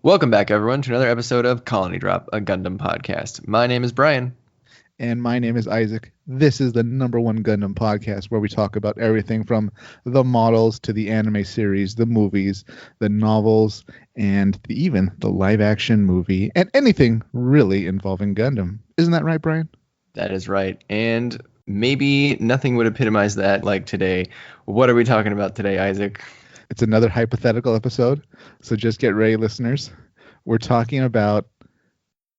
Welcome back, everyone, to another episode of Colony Drop, a Gundam podcast. My name is Brian. And my name is Isaac. This is the #1 Gundam podcast where we talk about everything from the models to the anime series, the movies, the novels, and even the live-action movie, and anything really involving Gundam. Isn't that right, Brian? That is right. And maybe nothing would epitomize that like today. What are we talking about today, Isaac? It's another hypothetical episode, so just get ready, listeners. We're talking about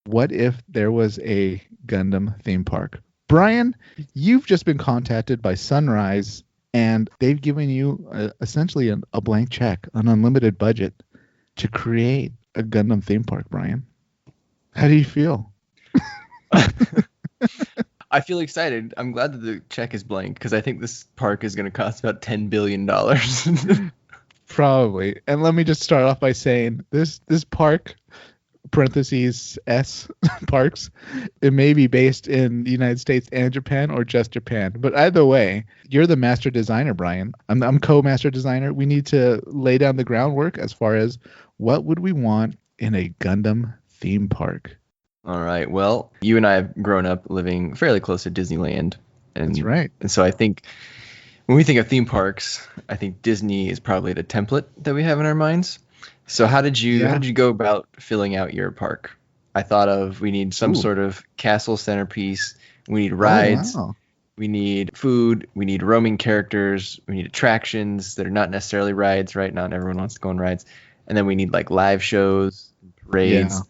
what if there was a Gundam theme park. Brian, you've just been contacted by Sunrise, and they've given you essentially a blank check, an unlimited budget, to create a Gundam theme park, Brian. How do you feel? I feel excited. I'm glad that the check is blank because I think this park is going to cost about $10 billion. Probably. And let me just start off by saying this park, parentheses S parks, it may be based in the United States and Japan or just Japan. But either way, you're the master designer, Brian. I'm co-master designer. We need to lay down the groundwork as far as what would we want in a Gundam theme park. All right. Well, you and I have grown up living fairly close to Disneyland. That's right. And so I think when we think of theme parks, I think Disney is probably the template that we have in our minds. So how did you go about filling out your park? I thought of we need some sort of castle centerpiece. We need rides. Oh, wow. We need food. We need roaming characters. We need attractions that are not necessarily rides, right? Not everyone wants to go on rides. And then we need like live shows, parades. Yeah.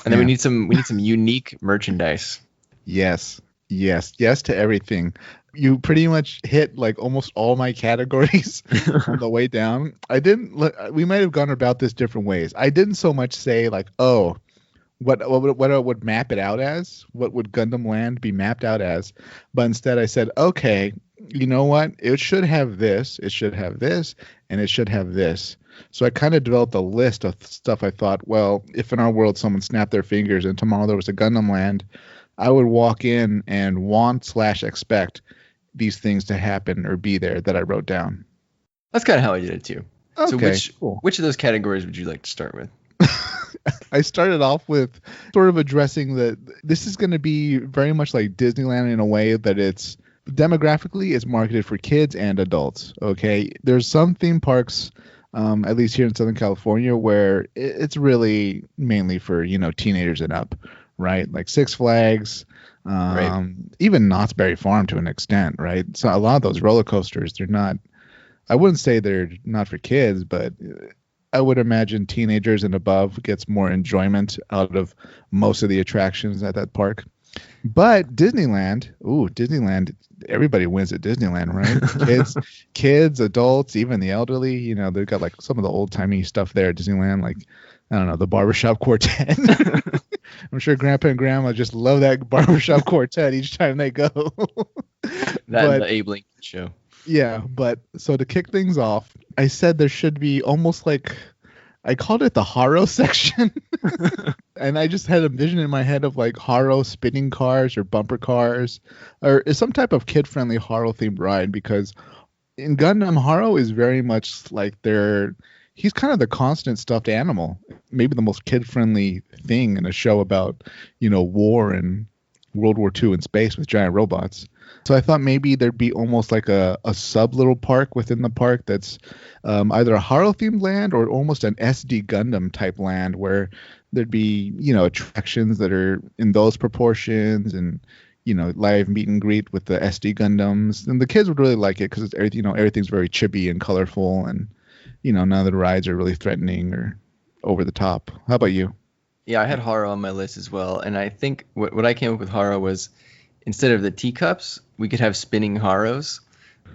And then we need some unique merchandise. Yes to everything. You pretty much hit like almost all my categories on the way down. We might have gone about this different ways. I didn't so much say like, oh, what I would map it out as, what would Gundam Land be mapped out as, but instead I said, okay, you know what? It should have this, it should have this, and it should have this. So I kind of developed a list of stuff I thought, well, if in our world someone snapped their fingers and tomorrow there was a Gundam Land, I would walk in and want/expect these things to happen or be there that I wrote down. That's kind of how I did it too. Okay, so which of those categories would you like to start with? I started off with sort of addressing that this is going to be very much like Disneyland in a way that it's demographically it's marketed for kids and adults. Okay, there's some theme parks, at least here in Southern California, where it's really mainly for teenagers and up. Right, like Six Flags, Right. Even Knott's Berry Farm to an extent, right? So a lot of those roller coasters, they're not. I wouldn't say they're not for kids, but I would imagine teenagers and above gets more enjoyment out of most of the attractions at that park. But Disneyland, everybody wins at Disneyland, right? Kids, adults, even the elderly. They've got like some of the old timey stuff there at Disneyland, like I don't know, the barbershop quartet. I'm sure Grandpa and Grandma just love that barbershop quartet each time they go. And the Abe Lincoln show. Yeah, but so to kick things off, I said there should be almost like, I called it the Haro section. And I just had a vision in my head of like Haro spinning cars or bumper cars or some type of kid-friendly Haro themed ride, because in Gundam, Haro is very much like he's kind of the constant stuffed animal, maybe the most kid-friendly thing in a show about, war and World War II in space with giant robots. So I thought maybe there'd be almost like a sub little park within the park that's either a Haro-themed land or almost an SD Gundam type land where there'd be, attractions that are in those proportions and, live meet and greet with the SD Gundams. And the kids would really like it because, everything's very chibi and colorful and, none of the rides are really threatening or over the top. How about you? Yeah, I had Haro on my list as well. And I think what I came up with Haro was instead of the teacups, we could have spinning Haros.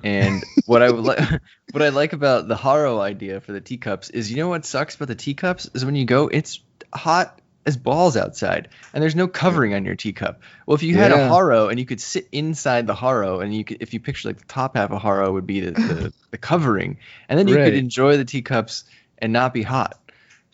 And what I like about the Haro idea for the teacups is, what sucks about the teacups is when you go, it's hot as balls outside and there's no covering on your teacup. Well, if you had a Haro and you could sit inside the Haro and if you picture like the top half of Haro would be the covering, and then you could enjoy the teacups and not be hot.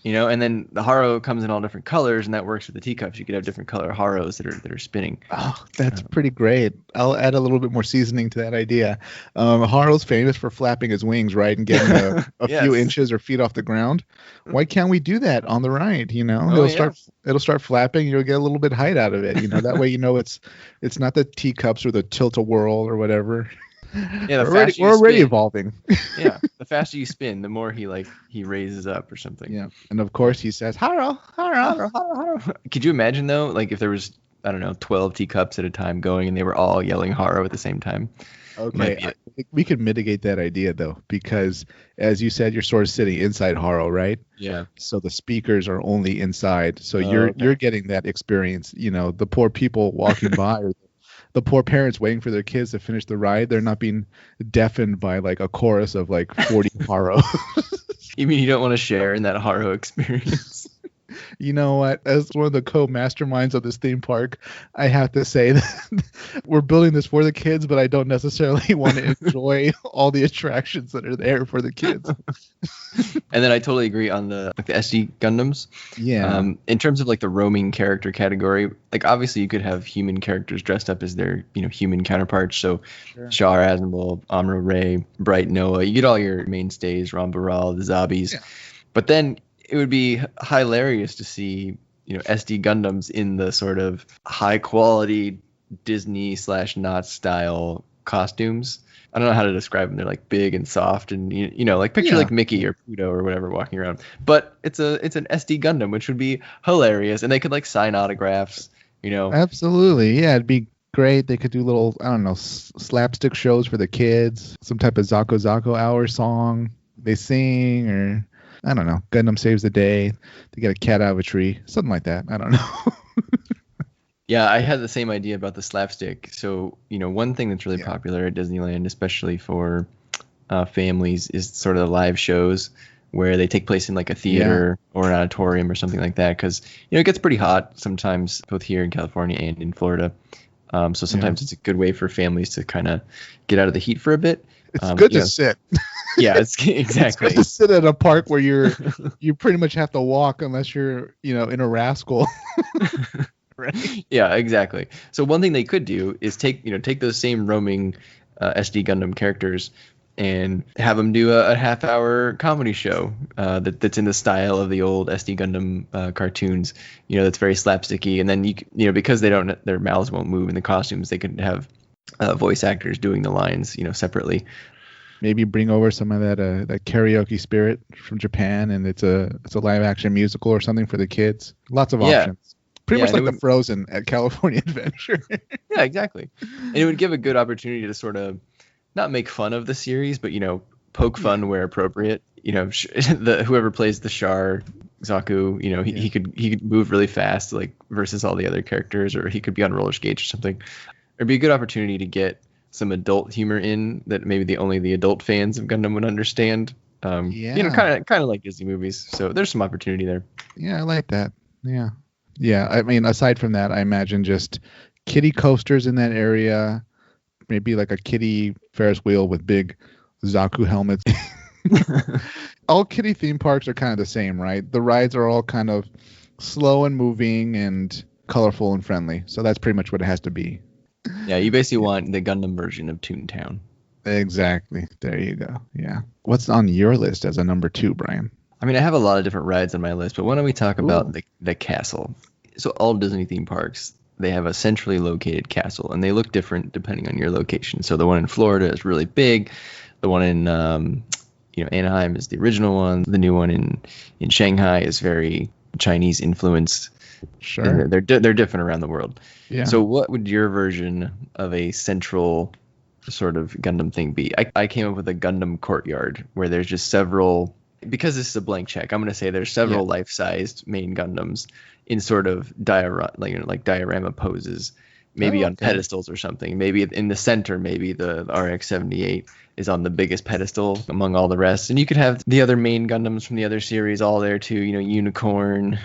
And then the Haro comes in all different colors, and that works with the teacups. You could have different color Haros that are spinning. Oh, that's pretty great. I'll add a little bit more seasoning to that idea. Haro's famous for flapping his wings, right, and getting a few Yes. inches or feet off the ground. Why can't we do that on the ride? Oh, yeah. It'll start flapping. You'll get a little bit height out of it. That way it's not the teacups or the tilt-a-whirl or whatever. Yeah, We're already evolving. Yeah, the faster you spin, the more he raises up or something. Yeah, and of course he says Haro, Haro. Could you imagine though, like if there was, I don't know, 12 teacups at a time going, and they were all yelling Haro at the same time? Okay, I think we could mitigate that idea though, because as you said, you're sort of sitting inside Haro, right? Yeah. So the speakers are only inside, so you're getting that experience. The poor people walking by, or the poor parents waiting for their kids to finish the ride, they're not being deafened by like a chorus of like 40 Haro. You mean you don't want to share in that Haro experience? You know what? As one of the co-masterminds of this theme park, I have to say that we're building this for the kids, but I don't necessarily want to enjoy all the attractions that are there for the kids. And then I totally agree on the SD Gundams. Yeah. In terms of like the roaming character category, like obviously you could have human characters dressed up as their human counterparts. So Sure. Char Aznavour, Amuro Ray, Bright Noah, you get all your mainstays, Rambaral, the Zabis. Yeah. But then it would be hilarious to see, SD Gundams in the sort of high quality Disney / not style costumes. I don't know how to describe them. They're like big and soft, and like picture like Mickey or Pluto or whatever walking around. But it's an SD Gundam, which would be hilarious, and they could like sign autographs. Absolutely, yeah, it'd be great. They could do little, I don't know, slapstick shows for the kids, some type of Zako Zako hour song they sing, or I don't know, Gundam saves the day. They get a cat out of a tree, something like that. I don't know. Yeah, I had the same idea about the slapstick. So, one thing that's really popular at Disneyland, especially for families, is sort of the live shows where they take place in like a theater or an auditorium or something like that. Because, it gets pretty hot sometimes, both here in California and in Florida. So sometimes it's a good way for families to kind of get out of the heat for a bit. It's good to sit. Yeah, it's exactly. It's good to sit at a park where you pretty much have to walk unless you're in a rascal. Right? Yeah, exactly. So one thing they could do is take those same roaming SD Gundam characters and have them do a half-hour comedy show that's in the style of the old SD Gundam cartoons. That's very slapsticky, and then because their mouths won't move in the costumes, they could have voice actors doing the lines separately. Maybe bring over some of that karaoke spirit from Japan, and it's a live action musical or something for the kids. Lots of options. Pretty much like the Frozen at California Adventure. Yeah, exactly. And it would give a good opportunity to sort of not make fun of the series, but poke fun where appropriate. Whoever plays the Char Zaku, he could move really fast, like versus all the other characters, or he could be on roller skates or something. It'd be a good opportunity to get some adult humor in that maybe only the adult fans of Gundam would understand. Kind of like Disney movies. So there's some opportunity there. Yeah, I like that. Yeah. Yeah, I mean, aside from that, I imagine just kiddie coasters in that area, maybe like a kiddie Ferris wheel with big Zaku helmets. All kiddie theme parks are kind of the same, right? The rides are all kind of slow and moving and colorful and friendly. So that's pretty much what it has to be. Yeah, you basically want the Gundam version of Toontown. Exactly. There you go. Yeah. What's on your list as a number 2, Brian? I mean, I have a lot of different rides on my list, but why don't we talk about the castle? So all Disney theme parks, they have a centrally located castle, and they look different depending on your location. So the one in Florida is really big. The one in Anaheim is the original one. The new one in Shanghai is very Chinese influenced. Sure. They're different around the world. Yeah. So what would your version of a central sort of Gundam thing be? I came up with a Gundam courtyard where there's just several. Because this is a blank check, I'm going to say there's several life-sized main Gundams in sort of diorama poses, maybe on pedestals or something. Maybe in the center, maybe the RX-78 is on the biggest pedestal among all the rest. And you could have the other main Gundams from the other series all there too. Unicorn,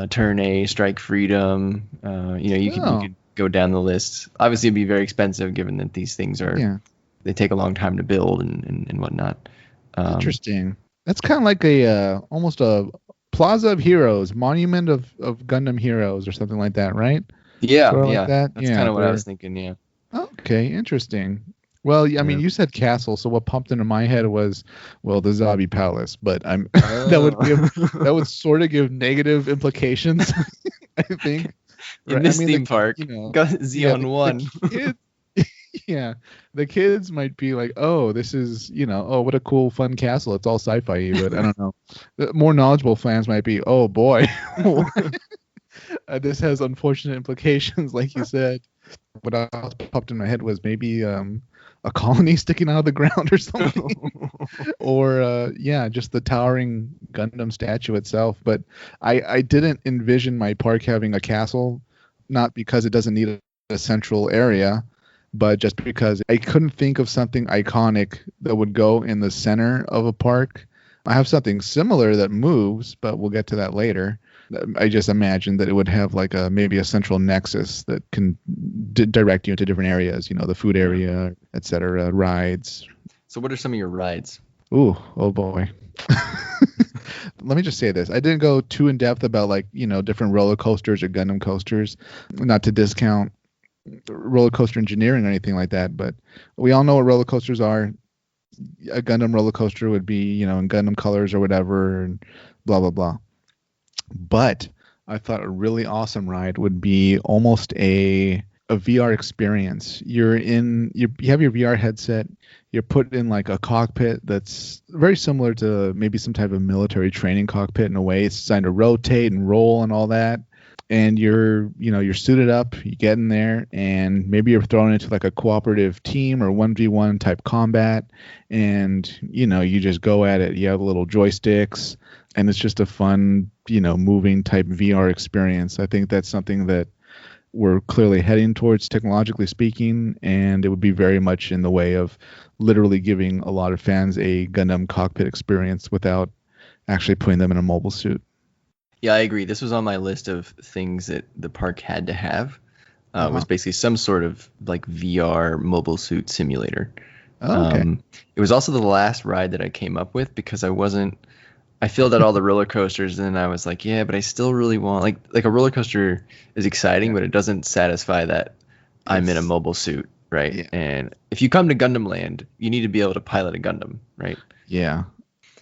Turn A, Strike Freedom. You could go down the list. Obviously, it'd be very expensive given that these things they take a long time to build and whatnot. Interesting. That's kind of like almost a Plaza of Heroes, Monument of Gundam Heroes, or something like that, right? Yeah, Sort of like yeah. that. That's Yeah, kind of what I they're was thinking. Yeah. okay. Interesting. Well, I mean, Yeah. you said castle, so what popped into my head was, well, the Zabi Palace, but I'm that would Oh. sort of give negative implications, I think. In Right? I this mean, theme park, got yeah, Xeon the 1. kids, yeah, the kids might be like, oh, this is, oh, what a cool, fun castle. It's all sci-fi, but I don't know. The more knowledgeable fans might be, oh boy, this has unfortunate implications, like you said. What else popped in my head was maybe a colony sticking out of the ground or something, or yeah, just the towering Gundam statue itself. But I didn't envision my park having a castle, not because it doesn't need a central area, but just because I couldn't think of something iconic that would go in the center of a park. I have something similar that moves, but we'll get to that later. I just imagined that it would have like maybe a central nexus that can direct you into different areas, the food area, etc., rides. So what are some of your rides? Ooh, oh boy. Let me just say this. I didn't go too in depth about different roller coasters or Gundam coasters, not to discount roller coaster engineering or anything like that, but we all know what roller coasters are. A Gundam roller coaster would be, in Gundam colors or whatever, and blah blah blah. But I thought a really awesome ride would be almost a VR experience. You have your VR headset. You're put in like a cockpit that's very similar to maybe some type of military training cockpit in a way. It's designed to rotate and roll and all that. And you're suited up. You get in there, and maybe you're thrown into like a cooperative team or 1v1 type combat, and you just go at it. You have little joysticks, and it's just a fun, moving type VR experience. I think that's something that we're clearly heading towards, technologically speaking, and it would be very much in the way of literally giving a lot of fans a Gundam cockpit experience without actually putting them in a mobile suit. Yeah, I agree. This was on my list of things that the park had to have. Was basically some sort of like VR mobile suit simulator. Oh, okay. It was also the last ride that I came up with because I filled out all the roller coasters, and then I was like, yeah, but I still really want like a roller coaster is exciting, but it doesn't satisfy that I'm in a mobile suit, right? Yeah. And if you come to Gundam Land, you need to be able to pilot a Gundam, right? Yeah.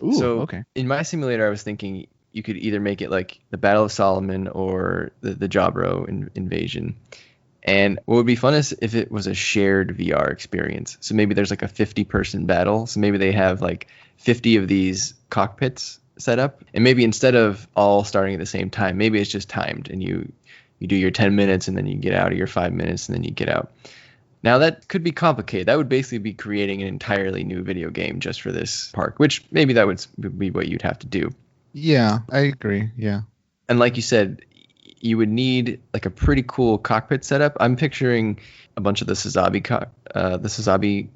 Ooh, So okay. in my simulator, I was thinking you could either make it like the Battle of Solomon or the Jabro invasion. And what would be fun is if it was a shared VR experience. So maybe there's like a 50-person battle. So maybe they have like 50 of these cockpits set up. And maybe instead of all starting at the same time, maybe it's just timed and you do your 10 minutes and then you get out, or your 5 minutes and then you get out. Now that could be complicated. That would basically be creating an entirely new video game just for this park, which maybe that would be what you'd have to do. Yeah, I agree. Yeah. And like you said, you would need like a pretty cool cockpit setup. I'm picturing a bunch of the Sazabi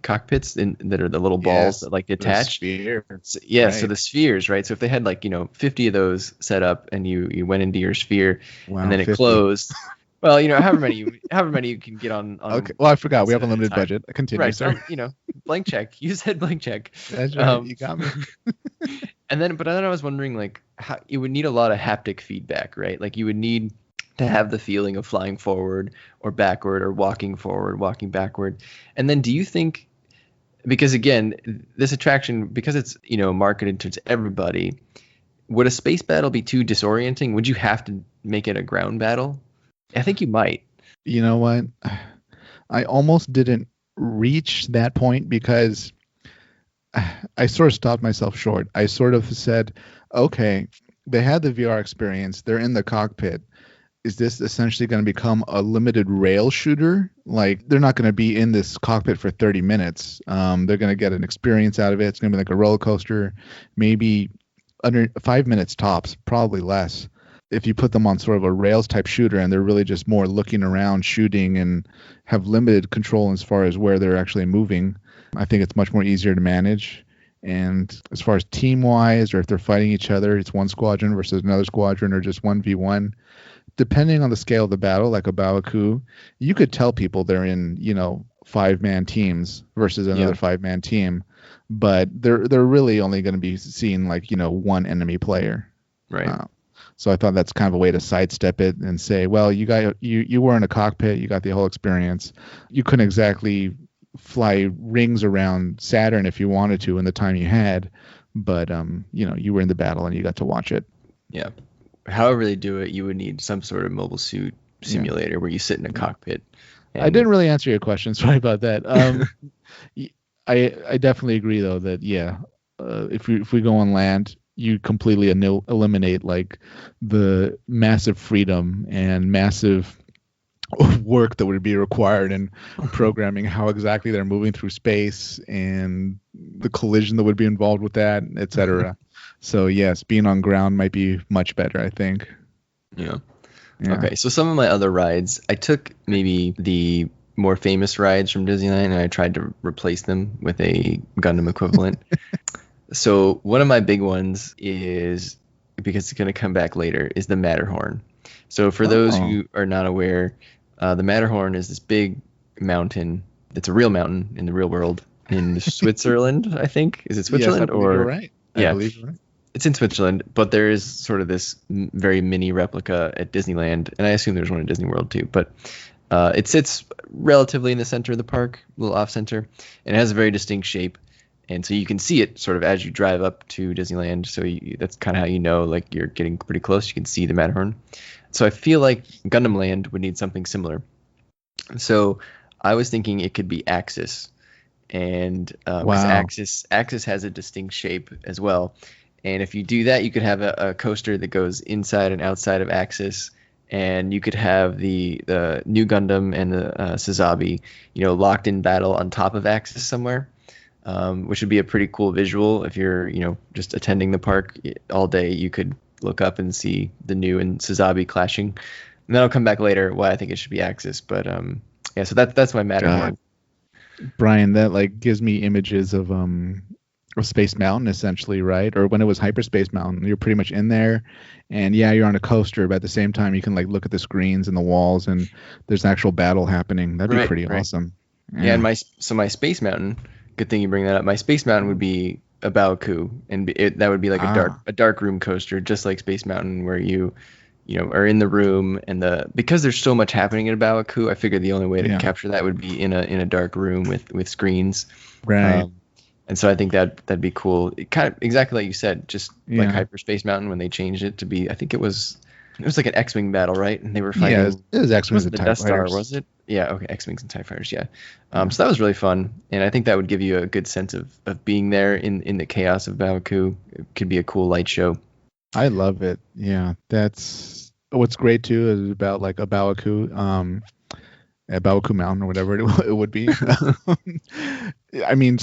cockpits that are the little balls that like detach. Sphere. So, yeah, Right. so the spheres, right? So if they had like 50 of those set up, and you went into your sphere, Wow, and then it 50. closed. Well, however many you can get on. Okay. Well, I forgot. We have a at a limited time. budget. Continue, Right. sir. So blank check. You said blank check. That's right. You got me. But then I was wondering, like, how you would need a lot of haptic feedback, right? Like, you would need to have the feeling of flying forward or backward, or walking forward, walking backward. And then, do you think, because again, this attraction, because it's marketed towards everybody, would a space battle be too disorienting? Would you have to make it a ground battle? I think you might. You know what? I almost didn't reach that point because I sort of stopped myself short. I sort of said, okay, they had the VR experience. They're in the cockpit. Is this essentially going to become a limited rail shooter? Like, they're not going to be in this cockpit for 30 minutes. They're going to get an experience out of it. It's going to be like a roller coaster, maybe under 5 minutes tops, probably less. If you put them on sort of a rails type shooter and they're really just more looking around, shooting, and have limited control as far as where they're actually moving, I think it's much more easier to manage. And as far as team wise, or if they're fighting each other, it's one squadron versus another squadron, or just 1v1. Depending on the scale of the battle, like a Baoku, you could tell people they're in, 5-man teams versus another 5-man team, but they're really only going to be seeing like, one enemy player. Right. So I thought that's kind of a way to sidestep it and say, well, you were in a cockpit, you got the whole experience. You couldn't exactly fly rings around Saturn if you wanted to in the time you had, but you were in the battle and you got to watch it. Yeah. However they do it, you would need some sort of mobile suit simulator where you sit in a cockpit. I didn't really answer your question. Sorry about that. I definitely agree though that if we go on land, you completely eliminate like the massive freedom and massive work that would be required in programming how exactly they're moving through space and the collision that would be involved with that, etc. So yes, being on ground might be much better, I think. Yeah. Okay, so some of my other rides, I took maybe the more famous rides from Disneyland and I tried to replace them with a Gundam equivalent. So one of my big ones is, because it's going to come back later, is the Matterhorn. So for those who are not aware, the Matterhorn is this big mountain. It's a real mountain in the real world in Switzerland, I think. Is it Switzerland? Yes, you're right. I believe you're right. It's in Switzerland, but there is sort of this very mini replica at Disneyland, and I assume there's one in Disney World too. But it sits relatively in the center of the park, a little off center, and it has a very distinct shape. And so you can see it sort of as you drive up to Disneyland. So that's kind of how you know, like, you're getting pretty close. You can see the Matterhorn. So I feel like Gundam Land would need something similar. So I was thinking it could be Axis, and Axis has a distinct shape as well. And if you do that, you could have a coaster that goes inside and outside of Axis, and you could have the new Gundam and the Sazabi, locked in battle on top of Axis somewhere, which would be a pretty cool visual. If you're, just attending the park all day, you could look up and see the new and Sazabi clashing. And then I'll come back later why I think it should be Axis. But so that's my Matterhorn. Brian, that like gives me images of Space Mountain, essentially, right? Or when it was Hyperspace Mountain, you're pretty much in there, and you're on a coaster, but at the same time you can like look at the screens and the walls, and there's an actual battle happening. That'd be pretty awesome. Yeah, and my Space Mountain. Good thing you bring that up. My Space Mountain would be a Baoku, and that would be like a dark room coaster, just like Space Mountain, where you are in the room, and because there's so much happening in a Baoku, I figured the only way to capture that would be in a dark room with screens. Right. And so I think that'd be cool. It kind of exactly like you said, just like Hyperspace Mountain when they changed it to be. I think it was like an X-wing battle, right? And they were fighting. Yeah, it was X-wings and the TIE Death Star, Fighters. was it? Yeah, okay, X-wings and TIE Fighters. Yeah. So that was really fun, and I think that would give you a good sense of being there in the chaos of Baoku. It could be a cool light show. I love it. Yeah, that's what's great too is about like a Baoku. At Baoku Mountain or whatever it would be. I mean,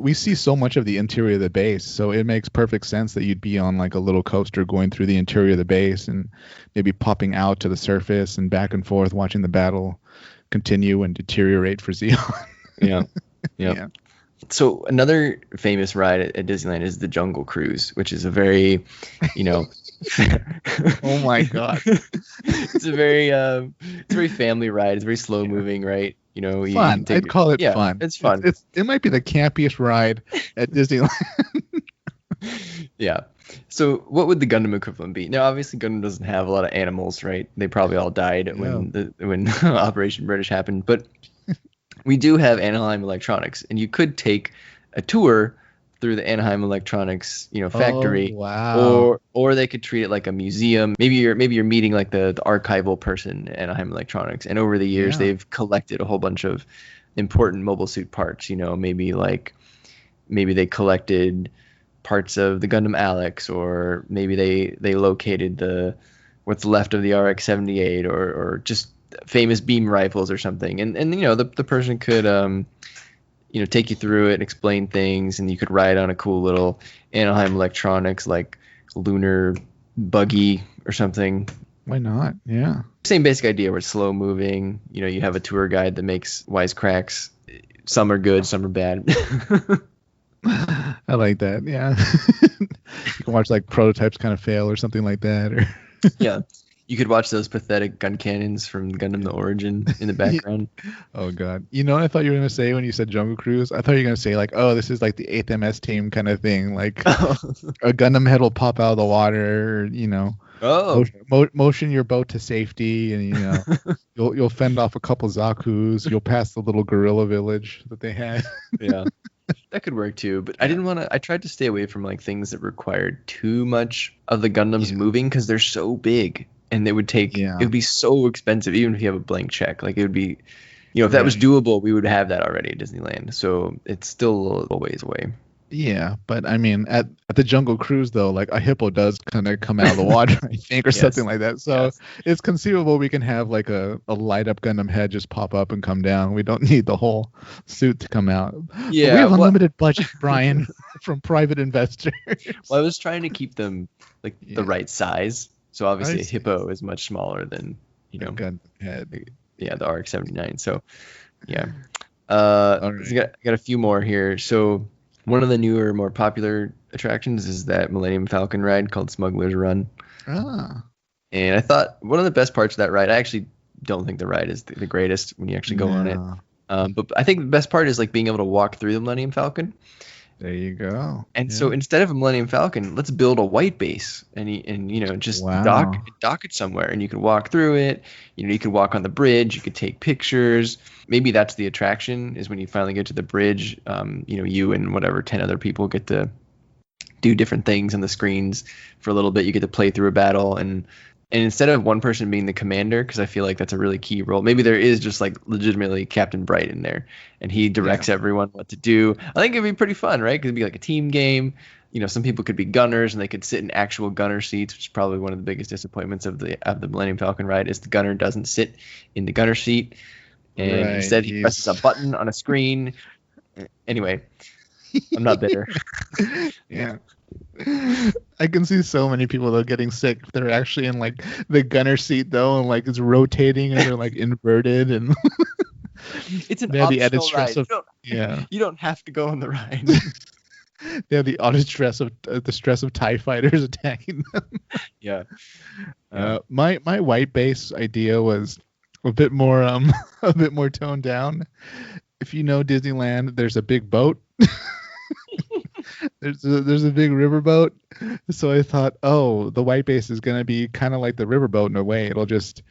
we see so much of the interior of the base, so it makes perfect sense that you'd be on like a little coaster going through the interior of the base and maybe popping out to the surface and back and forth, watching the battle continue and deteriorate for Zeon. Yeah. So another famous ride at Disneyland is the Jungle Cruise, which is a very, oh my god, it's a very family ride. It's very slow moving, right? Fun. I'd call it fun. It's fun. It might be the campiest ride at Disneyland. Yeah. So what would the Gundam equivalent be? Now, obviously, Gundam doesn't have a lot of animals, right? They probably all died when Operation British happened, but we do have Anaheim Electronics, and you could take a tour through the Anaheim Electronics, factory. Oh, wow. Or they could treat it like a museum. Maybe you're meeting like the archival person at Anaheim Electronics, and over the years they've collected a whole bunch of important mobile suit parts. Maybe they collected parts of the Gundam Alex, or maybe they located what's left of the RX-78, or just famous beam rifles or something. And the person could take you through it, explain things, and you could ride on a cool little Anaheim Electronics like lunar buggy or something. Why not? Yeah. Same basic idea where it's slow moving. You have a tour guide that makes wisecracks. Some are good, some are bad. I like that. Yeah. You can watch like prototypes kind of fail or something like that. Yeah. You could watch those pathetic gun cannons from Gundam The Origin in the background. Oh god. You know what I thought you were gonna say when you said Jungle Cruise? I thought you were gonna say like, oh, this is like the 8th MS team kind of thing. Like a Gundam head will pop out of the water, Oh, motion your boat to safety, and you'll fend off a couple Zakus. You'll pass the little gorilla village that they had. yeah. That could work too, but I didn't want to. I tried to stay away from like things that required too much of the Gundams moving because they're so big, and they would take. It would be so expensive, even if you have a blank check. Like it would be, if that was doable, we would have that already at Disneyland. So it's still a little ways away. Yeah, but I mean, at the Jungle Cruise though, like a hippo does kind of come out of the water, I think, or something like that. So it's conceivable we can have like a light up Gundam head just pop up and come down. We don't need the whole suit to come out. Yeah, but we have unlimited budget, Brian, from private investors. Well, I was trying to keep them like the right size. So obviously a hippo is much smaller than Gundam head. Yeah, the RX-79. So yeah, I got a few more here. So. One of the newer, more popular attractions is that Millennium Falcon ride called Smuggler's Run. Ah. And I thought one of the best parts of that ride, I actually don't think the ride is the greatest when you actually go on it. But I think the best part is like being able to walk through the Millennium Falcon. There you go. And so instead of a Millennium Falcon, let's build a white base and just dock it somewhere, and you can walk through it. You can walk on the bridge. You could take pictures. Maybe that's the attraction, is when you finally get to the bridge. You and whatever 10 other people get to do different things on the screens for a little bit. You get to play through a battle, and instead of one person being the commander, because I feel like that's a really key role, maybe there is just like legitimately Captain Bright in there, and he directs everyone what to do. I think it'd be pretty fun, right? Because it'd be like a team game. Some people could be gunners, and they could sit in actual gunner seats, which is probably one of the biggest disappointments of the Millennium Falcon ride, is the gunner doesn't sit in the gunner seat, and instead he presses a button on a screen. Anyway, I'm not bitter. Yeah. I can see so many people though getting sick if they're actually in like the gunner seat though, and like it's rotating and they're like inverted, and it's an optional ride. You don't have to go on the ride. They have the added stress of the stress of TIE fighters attacking them. Yeah. My white base idea was a bit more toned down. If you know Disneyland, there's a big boat. There's a big riverboat. So I thought, the white base is going to be kind of like the riverboat in a way. It'll just,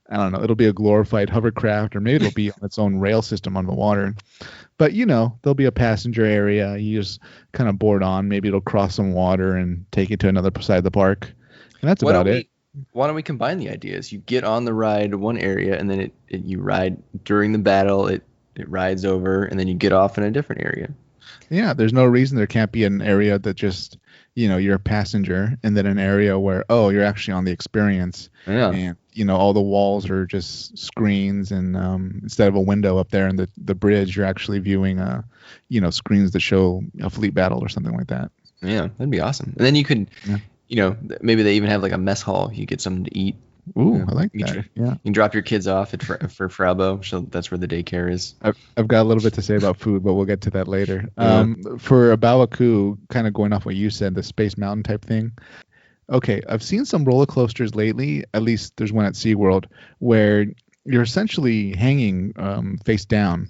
I don't know, it'll be a glorified hovercraft, or maybe it'll be on its own rail system on the water. But, there'll be a passenger area. You just kind of board on. Maybe it'll cross some water and take you to another side of the park. And that's about it. Why don't we combine the ideas? You get on the ride one area, and then you ride during the battle. It rides over, and then you get off in a different area. Yeah, there's no reason there can't be an area that just, you're a passenger, and then an area where, you're actually on the experience. Yeah. And, all the walls are just screens, and instead of a window up there in the bridge, you're actually viewing, screens that show a fleet battle or something like that. Yeah, that'd be awesome. And then you could, maybe they even have like a mess hall. You get something to eat. Ooh, I like that. You can drop your kids off for Fraubo. So that's where the daycare is. I've got a little bit to say about food, but we'll get to that later. For Bawaku, kind of going off what you said, the Space Mountain type thing. Okay, I've seen some roller coasters lately. At least there's one at SeaWorld where you're essentially hanging face down.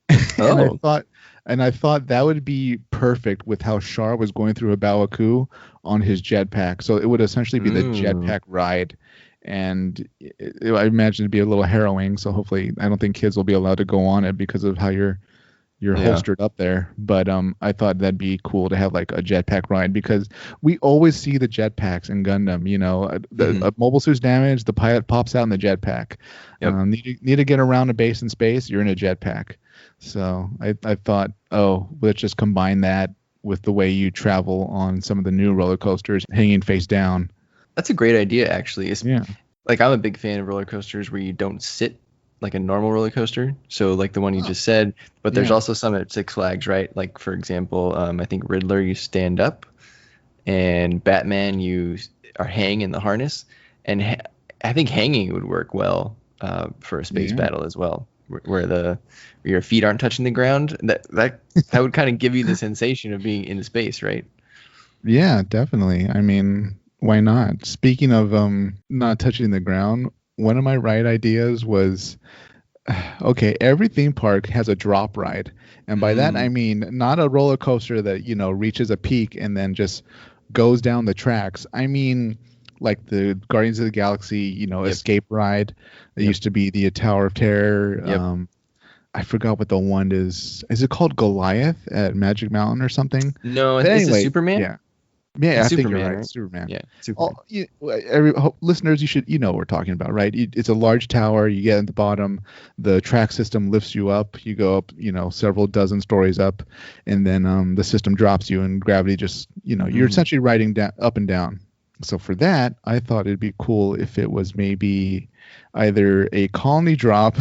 And I thought that would be perfect with how Char was going through a Bawaku on his jetpack. So it would essentially be the jetpack ride. And I imagine it'd be a little harrowing. So hopefully, I don't think kids will be allowed to go on it because of how you're holstered up there. But I thought that'd be cool to have like a jetpack ride, because we always see the jetpacks in Gundam. A mobile suit's damaged, the pilot pops out in the jetpack. Yep. Need to get around a base in space, you're in a jetpack. So I thought, let's just combine that with the way you travel on some of the new roller coasters, hanging face down. That's a great idea, actually. Like, I'm a big fan of roller coasters where you don't sit like a normal roller coaster. So like the one you just said, but there's also some at Six Flags, right? Like, for example, I think Riddler, you stand up, and Batman, you are hang in the harness. And I think hanging would work well for a space battle as well, where your feet aren't touching the ground. That would kind of give you the sensation of being in space, right? Yeah, definitely. I mean, Why not? Speaking of not touching the ground, one of my ride ideas was okay, every theme park has a drop ride. And by that I Mm, mean not a roller coaster that, reaches a peak and then just goes down the tracks. I mean like the Guardians of the Galaxy, yep, escape ride. It yep, used to be the Tower of Terror. yep. I forgot what the one is. Is it called Goliath at Magic Mountain or something? No, But is it anyway, Superman? yeah. Yeah, It's I think you're Superman, right. right? Superman. Yeah, Superman. All listeners, you know what we're talking about, right? It's a large tower. You get at the bottom. The track system lifts you up. You go up, several dozen stories up, and then the system drops you, and gravity just, you're Mm. essentially riding down, up and down. So for that, I thought it'd be cool if it was maybe either a colony drop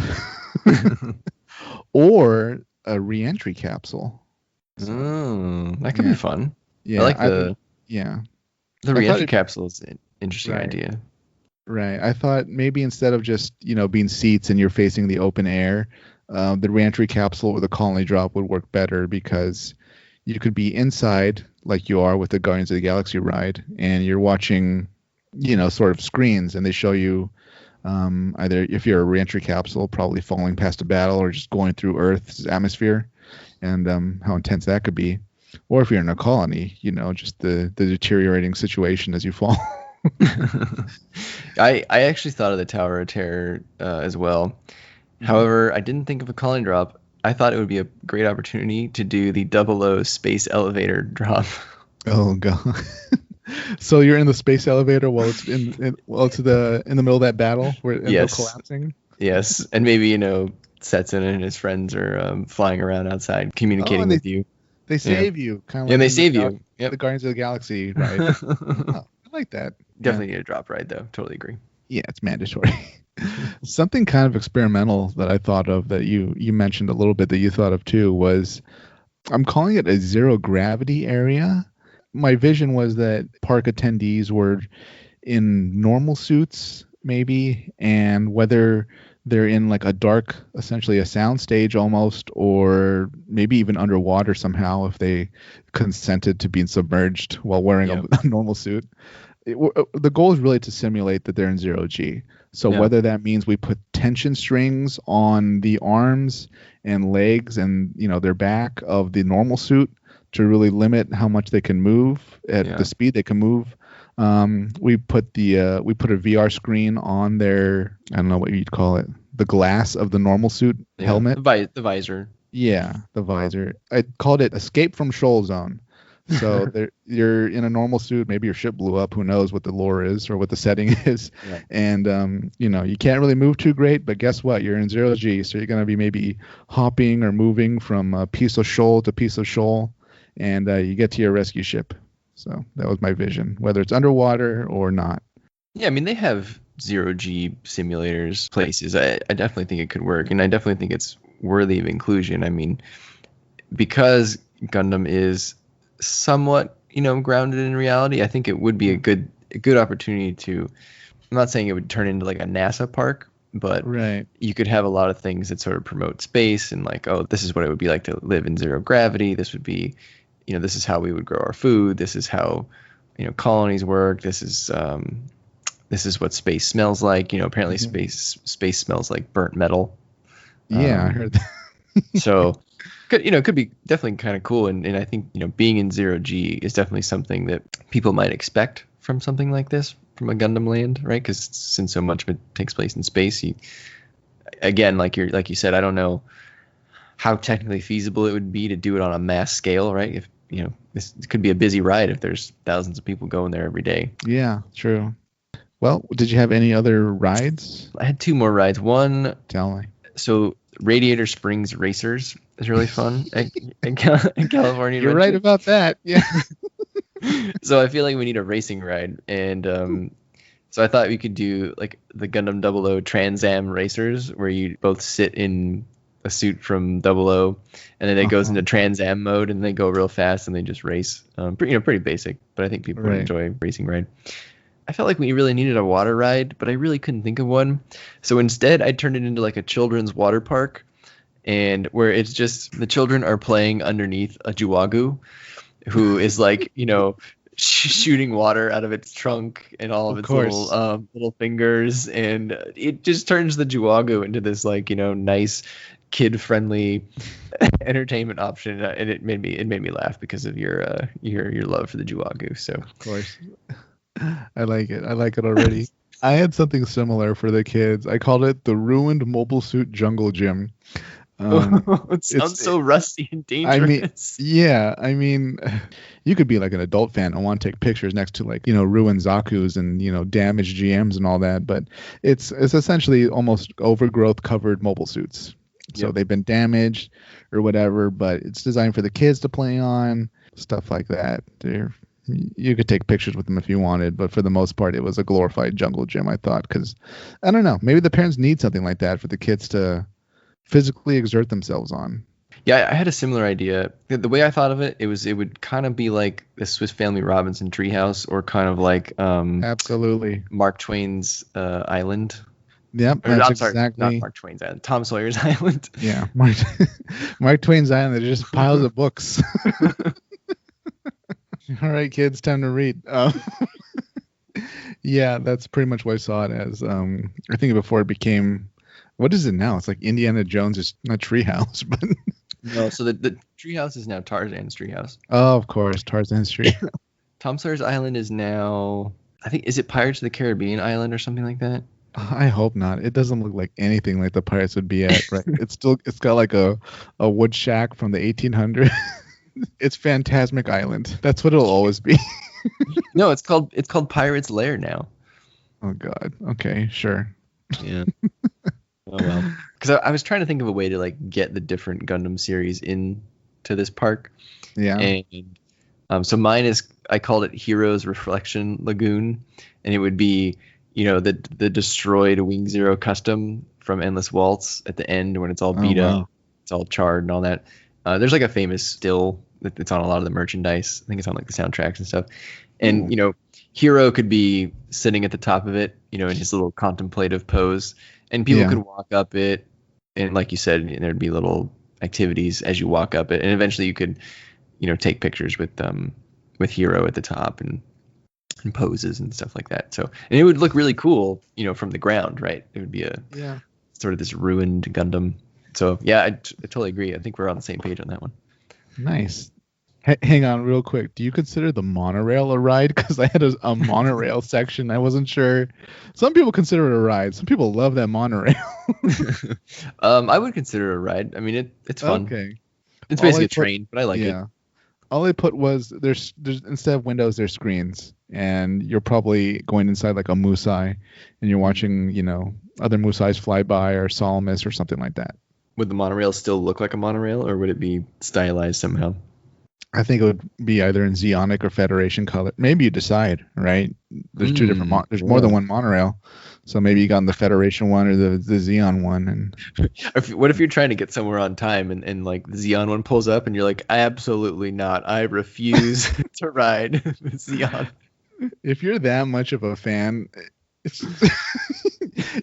or a reentry capsule. So That could be yeah, fun. I yeah, like the yeah. the I thought reentry it capsule is an interesting right. idea. Right. I thought maybe instead of just, being seats and you're facing the open air, the reentry capsule or the colony drop would work better because you could be inside like you are with the Guardians of the Galaxy ride and you're watching, sort of screens and they show you either if you're a reentry capsule, probably falling past a battle or just going through Earth's atmosphere and how intense that could be. Or if you're in a colony, just the deteriorating situation as you fall. I actually thought of the Tower of Terror as well. However, I didn't think of a colony drop. I thought it would be a great opportunity to do the double O space elevator drop. Oh god. So you're in the space elevator while it's in the middle of that battle where it ends up Yes, collapsing. yes, and maybe Setsun and his friends are flying around outside Oh, communicating and with you. they Yeah, save you, kind of yeah, and like they in save you. Yep. the Guardians of the Galaxy ride. Oh, I like that. Yeah, Definitely need a drop ride though. Totally agree. yeah, it's mandatory. Something kind of experimental that I thought of that you mentioned a little bit that you thought of too was I'm calling it a zero gravity area. My vision was that park attendees were in normal suits, maybe, and whether they're in like a dark, essentially a sound stage almost, or maybe even underwater somehow if they consented to being submerged while wearing Yep. a normal suit. The goal is really to simulate that they're in zero G. So Yeah. whether that means we put tension strings on the arms and legs and their back of the normal suit to really limit how much they can move at Yeah. the speed they can move. We put a VR screen on their, I don't know what you'd call it, the glass of the normal suit Yeah. helmet. The visor. Yeah, the visor. I called it Escape from Shoal Zone. So you're in a normal suit. Maybe your ship blew up. Who knows what the lore is or what the setting is? Yeah. And you can't really move too great. But guess what? You're in zero G, so you're gonna be maybe hopping or moving from a piece of shoal to piece of shoal, and you get to your rescue ship. So that was my vision, whether it's underwater or not. Yeah, I mean they have zero G simulators places. I definitely think it could work, and I definitely think it's worthy of inclusion. I mean, because Gundam is somewhat, grounded in reality, I think it would be a good opportunity to. I'm not saying it would turn into like a NASA park, but Right. you could have a lot of things that sort of promote space and like, oh, this is what it would be like to live in zero gravity. This would be, this is how we would grow our food. This is how, colonies work. This is what space smells like. Apparently Mhm. space smells like burnt metal. Yeah, I Um, heard that. so could be definitely kind of cool. And I think, being in zero G is definitely something that people might expect from something like this, from a Gundam land, right? Because since so much of it takes place in space, again, like you said, I don't know how technically feasible it would be to do it on a mass scale, right? If, this could be a busy ride if there's thousands of people going there every day. Yeah, true. Well, did you have any other rides? I had two more rides. One, Tell me. so Radiator Springs Racers is really fun in California You're right Adventure. about that. Yeah. So I feel like we need a racing ride, and so I thought we could do like the Gundam 00 Trans Am Racers, where you both sit in a suit from 00, and then it goes into Trans Am mode, and they go real fast, and they just race. Pretty basic, but I think people would Right. enjoy racing ride. I felt like we really needed a water ride, but I really couldn't think of one. So instead, I turned it into like a children's water park, and where it's just the children are playing underneath a Juwagu, who is like, shooting water out of its trunk and all of Of its course. little fingers, and it just turns the Juagu into this nice kid friendly entertainment option, and it made me laugh because of your love for the Juagu. So Of course. I like it. I like it already. I had something similar for the kids. I called it the ruined mobile suit jungle gym. it sounds It's so rusty and I mean, dangerous. yeah, I mean, you could be like an adult fan and want to take pictures next to like, ruined Zaku's and, damaged GMs and all that, but it's essentially almost overgrowth covered mobile suits. So Yep. they've been damaged or whatever, but it's designed for the kids to play on, stuff like that. You could take pictures with them if you wanted, but for the most part, it was a glorified jungle gym, I thought, because I don't know, maybe the parents need something like that for the kids to physically exert themselves on. Yeah, I had a similar idea. The way I thought of it, it would kind of be like the Swiss Family Robinson treehouse, or kind of like Absolutely. Mark Twain's Island. Yep, Or, that's I'm sorry, not exactly. Mark Twain's Island, Tom Sawyer's Island. Yeah, Mark Twain's Island. There's just piles of books. All right, kids, time to read. Yeah, that's pretty much what I saw it as. I think before it became, what is it now? It's like Indiana Jones is not Treehouse, but No, so the treehouse is now Tarzan's treehouse. oh, of course, Tarzan's Tree. Tom Sawyer's Island is now, I think, is it Pirates of the Caribbean Island or something like that? I hope not. It doesn't look like anything like the Pirates would be at. Right? It's got like a wood shack from the 1800s. It's Phantasmic Island. That's what it'll always be. No, it's called Pirate's Lair now. Oh God. Okay, sure. Yeah. Oh well. Because I was trying to think of a way to like get the different Gundam series into this park, Yeah. and so mine is, I called it Heroes Reflection Lagoon, and it would be the destroyed Wing Zero custom from Endless Waltz at the end when it's all beat wow. up, it's all charred and all that. There's like a famous still that's on a lot of the merchandise. I think it's on like the soundtracks and stuff. And Hero could be sitting at the top of it, in his little contemplative pose, and people could walk up it, and like you said, there'd be little activities as you walk up it, and eventually you could, take pictures with Hero at the top and poses and stuff like that. So, and it would look really cool, from the ground, right? It would be a sort of this ruined Gundam. So yeah, I totally agree. I think we're on the same page on that one. Nice. Hang on real quick. Do you consider the monorail a ride? Because I had a monorail section. I wasn't sure. Some people consider it a ride. Some people love that monorail. I would consider it a ride. I mean, it's fun. Okay. It's basically a train, but I like it. All I put was there's instead of windows, there's screens, and you're probably going inside like a Musai, and you're watching, other Musais fly by or Salamis or something like that. Would the monorail still look like a monorail, or would it be stylized somehow? I think it would be either in Zeonic or Federation color. Maybe you decide, right? There's two different. There's more than one monorail, so maybe you got the Federation one or the Xeon one. And what if you're trying to get somewhere on time and like the Xeon one pulls up and you're like, absolutely not. I refuse to ride the Xeon. If you're that much of a fan,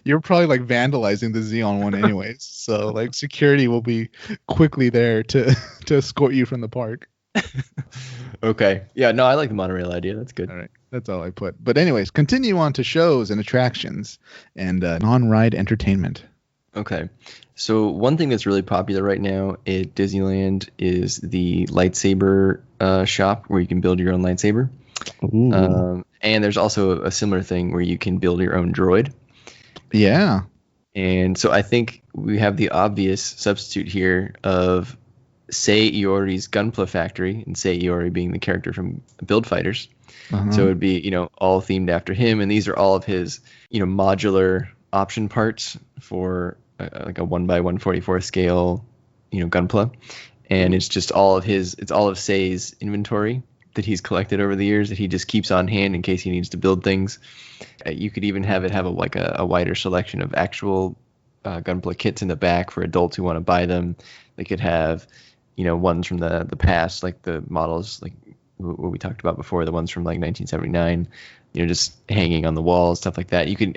you're probably like vandalizing the Xeon one anyways. So like security will be quickly there to escort you from the park. Okay. Yeah, no, I like the monorail idea. That's good. All right. That's all I put. But anyways, continue on to shows and attractions and non-ride entertainment. Okay. So one thing that's really popular right now at Disneyland is the lightsaber shop where you can build your own lightsaber. And there's also a similar thing where you can build your own droid. Yeah. And so I think we have the obvious substitute here of Sei Iori's Gunpla Factory, and Sei Iori being the character from Build Fighters. So it would be, all themed after him. And these are all of his, modular option parts for like a 1x144 scale, Gunpla. And it's just it's all of Sei's inventory that he's collected over the years that he just keeps on hand in case he needs to build things. You could even have a wider selection of actual Gunpla kits in the back for adults who want to buy them. They could have, ones from the past, like the models, like what we talked about before, the ones from like 1979, just hanging on the wall, stuff like that. You could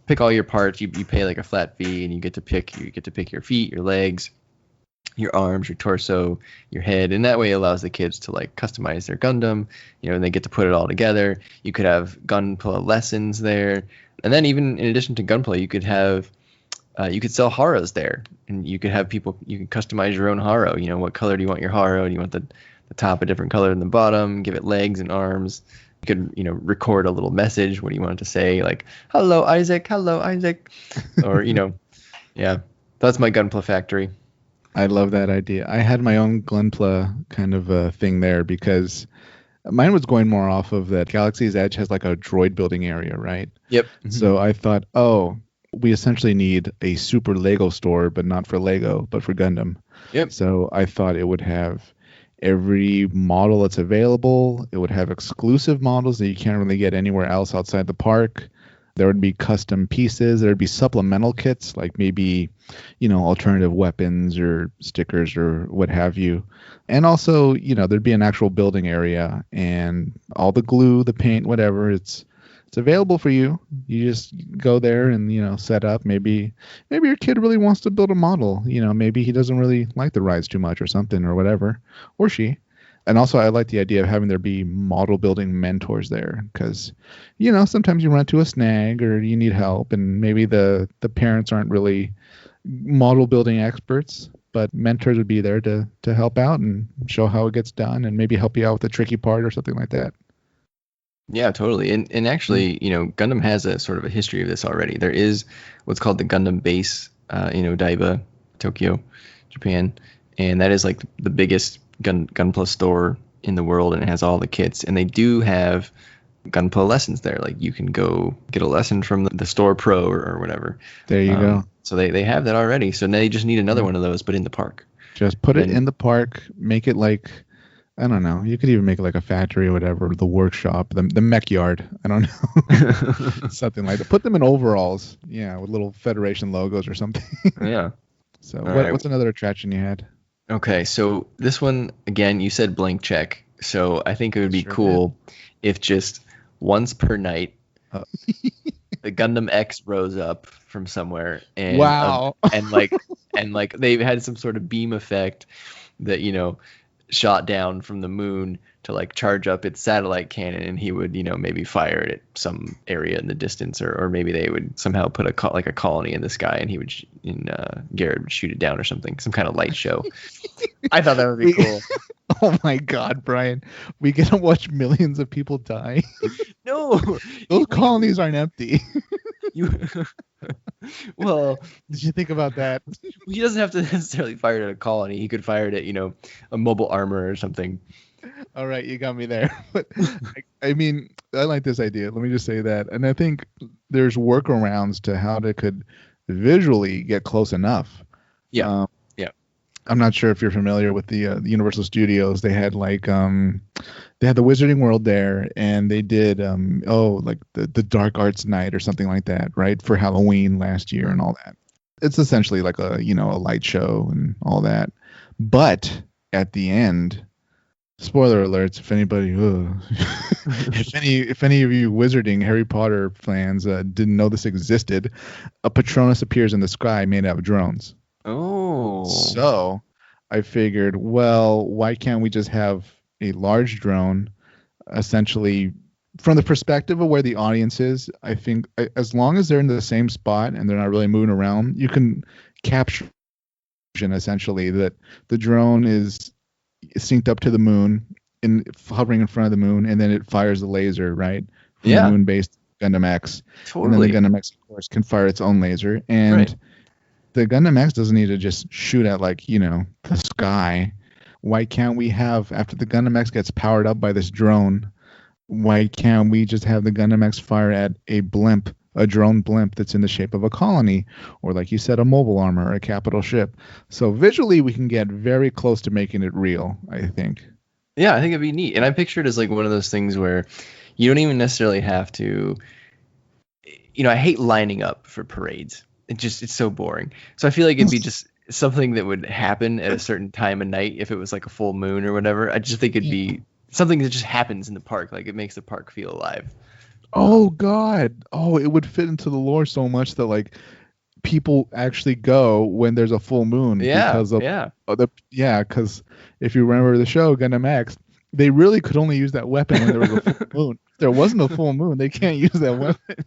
pick all your parts. You pay like a flat fee, and you get to pick your feet, your legs, your arms, your torso, your head, and that way it allows the kids to like customize their Gundam, and they get to put it all together. You could have gunpla lessons there, and then even in addition to gunpla, you could sell haros there, and you could have people. You can customize your own haro. What color do you want your haro? Do you want the top a different color than the bottom? Give it legs and arms. You could record a little message. What do you want it to say? Like hello Isaac, or yeah. That's my gunpla factory. I love that idea. I had my own Gunpla kind of thing there because mine was going more off of that Galaxy's Edge has like a droid building area, right? Yep. So I thought, we essentially need a super Lego store, but not for Lego, but for Gundam. Yep. So I thought it would have every model that's available. It would have exclusive models that you can't really get anywhere else outside the park. There would be custom pieces. There would be supplemental kits, like maybe, alternative weapons or stickers or what have you. And also, there'd be an actual building area and all the glue, the paint, whatever. It's available for you. You just go there and, set up. Maybe your kid really wants to build a model. Maybe he doesn't really like the rides too much or something or whatever, or she. And also, I like the idea of having there be model building mentors there because, sometimes you run into a snag or you need help, and maybe the parents aren't really model building experts, but mentors would be there to help out and show how it gets done and maybe help you out with the tricky part or something like that. Yeah, totally. And actually, Gundam has a sort of a history of this already. There is what's called the Gundam base in Odaiba, Tokyo, Japan, and that is like the biggest Gunpla store in the world, and it has all the kits, and they do have Gunpla lessons there. Like you can go get a lesson from the store pro or whatever. There you go. So they have that already. So now you just need another one of those, but in the park. Just put it in the park. Make it like, I don't know. You could even make it like a factory or whatever, the workshop, the mech yard. I don't know. Something like that. Put them in overalls. Yeah, with little Federation logos or something. Yeah. So what's another attraction you had? Okay, so this one, again, you said blank check. So I think it would be cool if just once per night, the Gundam X rose up from somewhere. And, wow. And they had some sort of beam effect that, shot down from the moon to like charge up its satellite cannon, and he would maybe fire it at some area in the distance, or maybe they would somehow put a colony in the sky, and he would Garrett would shoot it down or something, some kind of light show. I thought that would be cool. Oh my God, Brian, we get to watch millions of people die. No, those colonies aren't empty. Well, did you think about that? He doesn't have to necessarily fire it at a colony. He could fire it at a mobile armor or something. All right, you got me there. But I mean, I like this idea. Let me just say that, and I think there's workarounds to how they could visually get close enough. Yeah. I'm not sure if you're familiar with the Universal Studios. They had like they had the Wizarding World there, and they did like the Dark Arts Night or something like that, right, for Halloween last year and all that. It's essentially like a a light show and all that. But at the end, spoiler alerts, if anybody if any of you Wizarding Harry Potter fans didn't know this existed, a Patronus appears in the sky made out of drones. Oh. So I figured, well, why can't we just have a large drone, essentially from the perspective of where the audience is? I think as long as they're in the same spot and they're not really moving around, you can capture essentially that the drone is synced up to the moon and hovering in front of the moon, and then it fires the laser, right? From the moon-based Gundam X. Totally. And then the Gundam X, of course, can fire its own laser. And the Gundam X doesn't need to just shoot at the sky. Why can't we have, after the Gundam X gets powered up by this drone, why can't we just have the Gundam X fire at a blimp, a drone blimp that's in the shape of a colony, or like you said, a mobile armor or a capital ship? So visually we can get very close to making it real, I think. Yeah, I think it'd be neat. And I picture it as like one of those things where you don't even necessarily have to, I hate lining up for parades. It's so boring. So I feel like it'd be just something that would happen at a certain time of night if it was like a full moon or whatever. I just think it'd be something that just happens in the park. Like it makes the park feel alive. Oh God. Oh, it would fit into the lore so much that like people actually go when there's a full moon Yeah, because of yeah. because if you remember the show Gundam X, they really could only use that weapon when there was a full moon. If there wasn't a full moon, they can't use that weapon.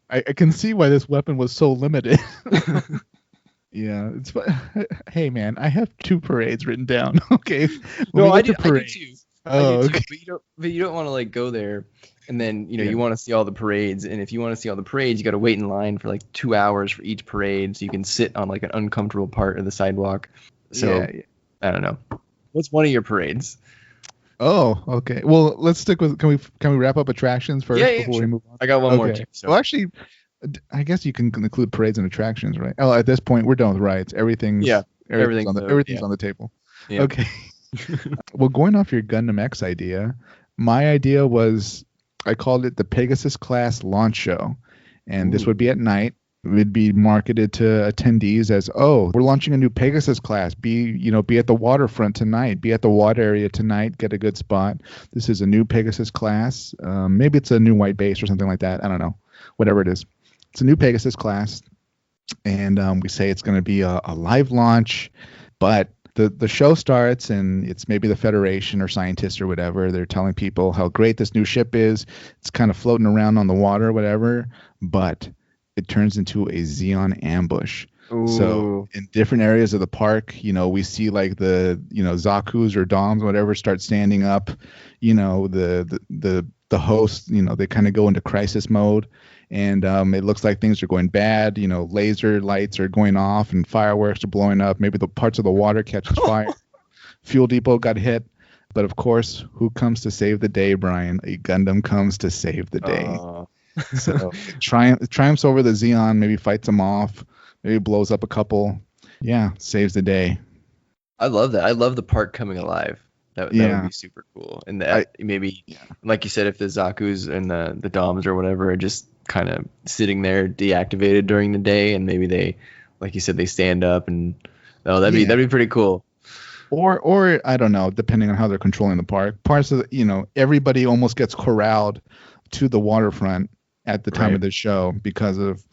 I can see why this weapon was so limited. Yeah, it's hey man, I have 2 parades written down. Okay, No, I do too. Oh, okay. But you don't want to like go there and then Yeah. you want to see all the parades, and if you want to see all the parades, you got to wait in line for like 2 hours for each parade, so you can sit on like an uncomfortable part of the sidewalk. So Yeah. I don't know. What's one of your parades? Oh, okay. Well, let's stick with. Can we wrap up attractions first Yeah, before sure. we move on? I got one more Okay. too. So. Well, actually, I guess you can include parades and attractions, right? Oh, at this point, we're done with rides. Everything's everything's on the table. Yeah. Okay. Well, going off your Gundam X idea, my idea was I called it the Pegasus class launch show, and this would be at night. It would be marketed to attendees as, oh, we're launching a new Pegasus class. Be at the waterfront tonight. Be at the water area tonight. Get a good spot. This is a new Pegasus class. Maybe it's a new white base or something like that. I don't know. Whatever it is. It's a new Pegasus class. And we say it's going to be a live launch. But the show starts, and it's maybe the Federation or scientists or whatever. They're telling people how great this new ship is. It's kind of floating around on the water or whatever. But it turns into a Xeon ambush. Ooh. So in different areas of the park, we see like the, Zaku's or Doms, whatever, start standing up. The hosts, they kind of go into crisis mode, and it looks like things are going bad. Laser lights are going off and fireworks are blowing up. Maybe the parts of the water catches fire. Fuel depot got hit. But of course, who comes to save the day, Brian? A Gundam comes to save the day. So it triumphs over the Xeon, maybe fights them off, maybe blows up a couple. Yeah, saves the day. I love that. I love the park coming alive. That would be super cool. And like you said, if the Zaku's and the Doms or whatever are just kind of sitting there deactivated during the day, and maybe they, like you said, they stand up, and that'd be pretty cool. Or I don't know, depending on how they're controlling the park. Parts of everybody almost gets corralled to the waterfront at the time of the show because of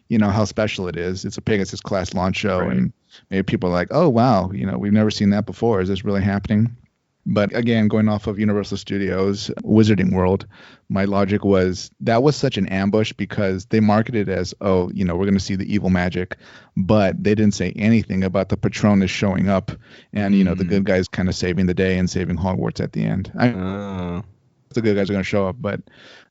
how special it is. It's a Pegasus class launch show, and maybe people are like, oh wow, we've never seen that before. Is this really happening? But again, going off of Universal Studios Wizarding World, my logic was that was such an ambush because they marketed it as, oh, we're going to see the evil magic, but they didn't say anything about the Patronus showing up and the good guys kind of saving the day and saving Hogwarts at the end. The good guys are going to show up, but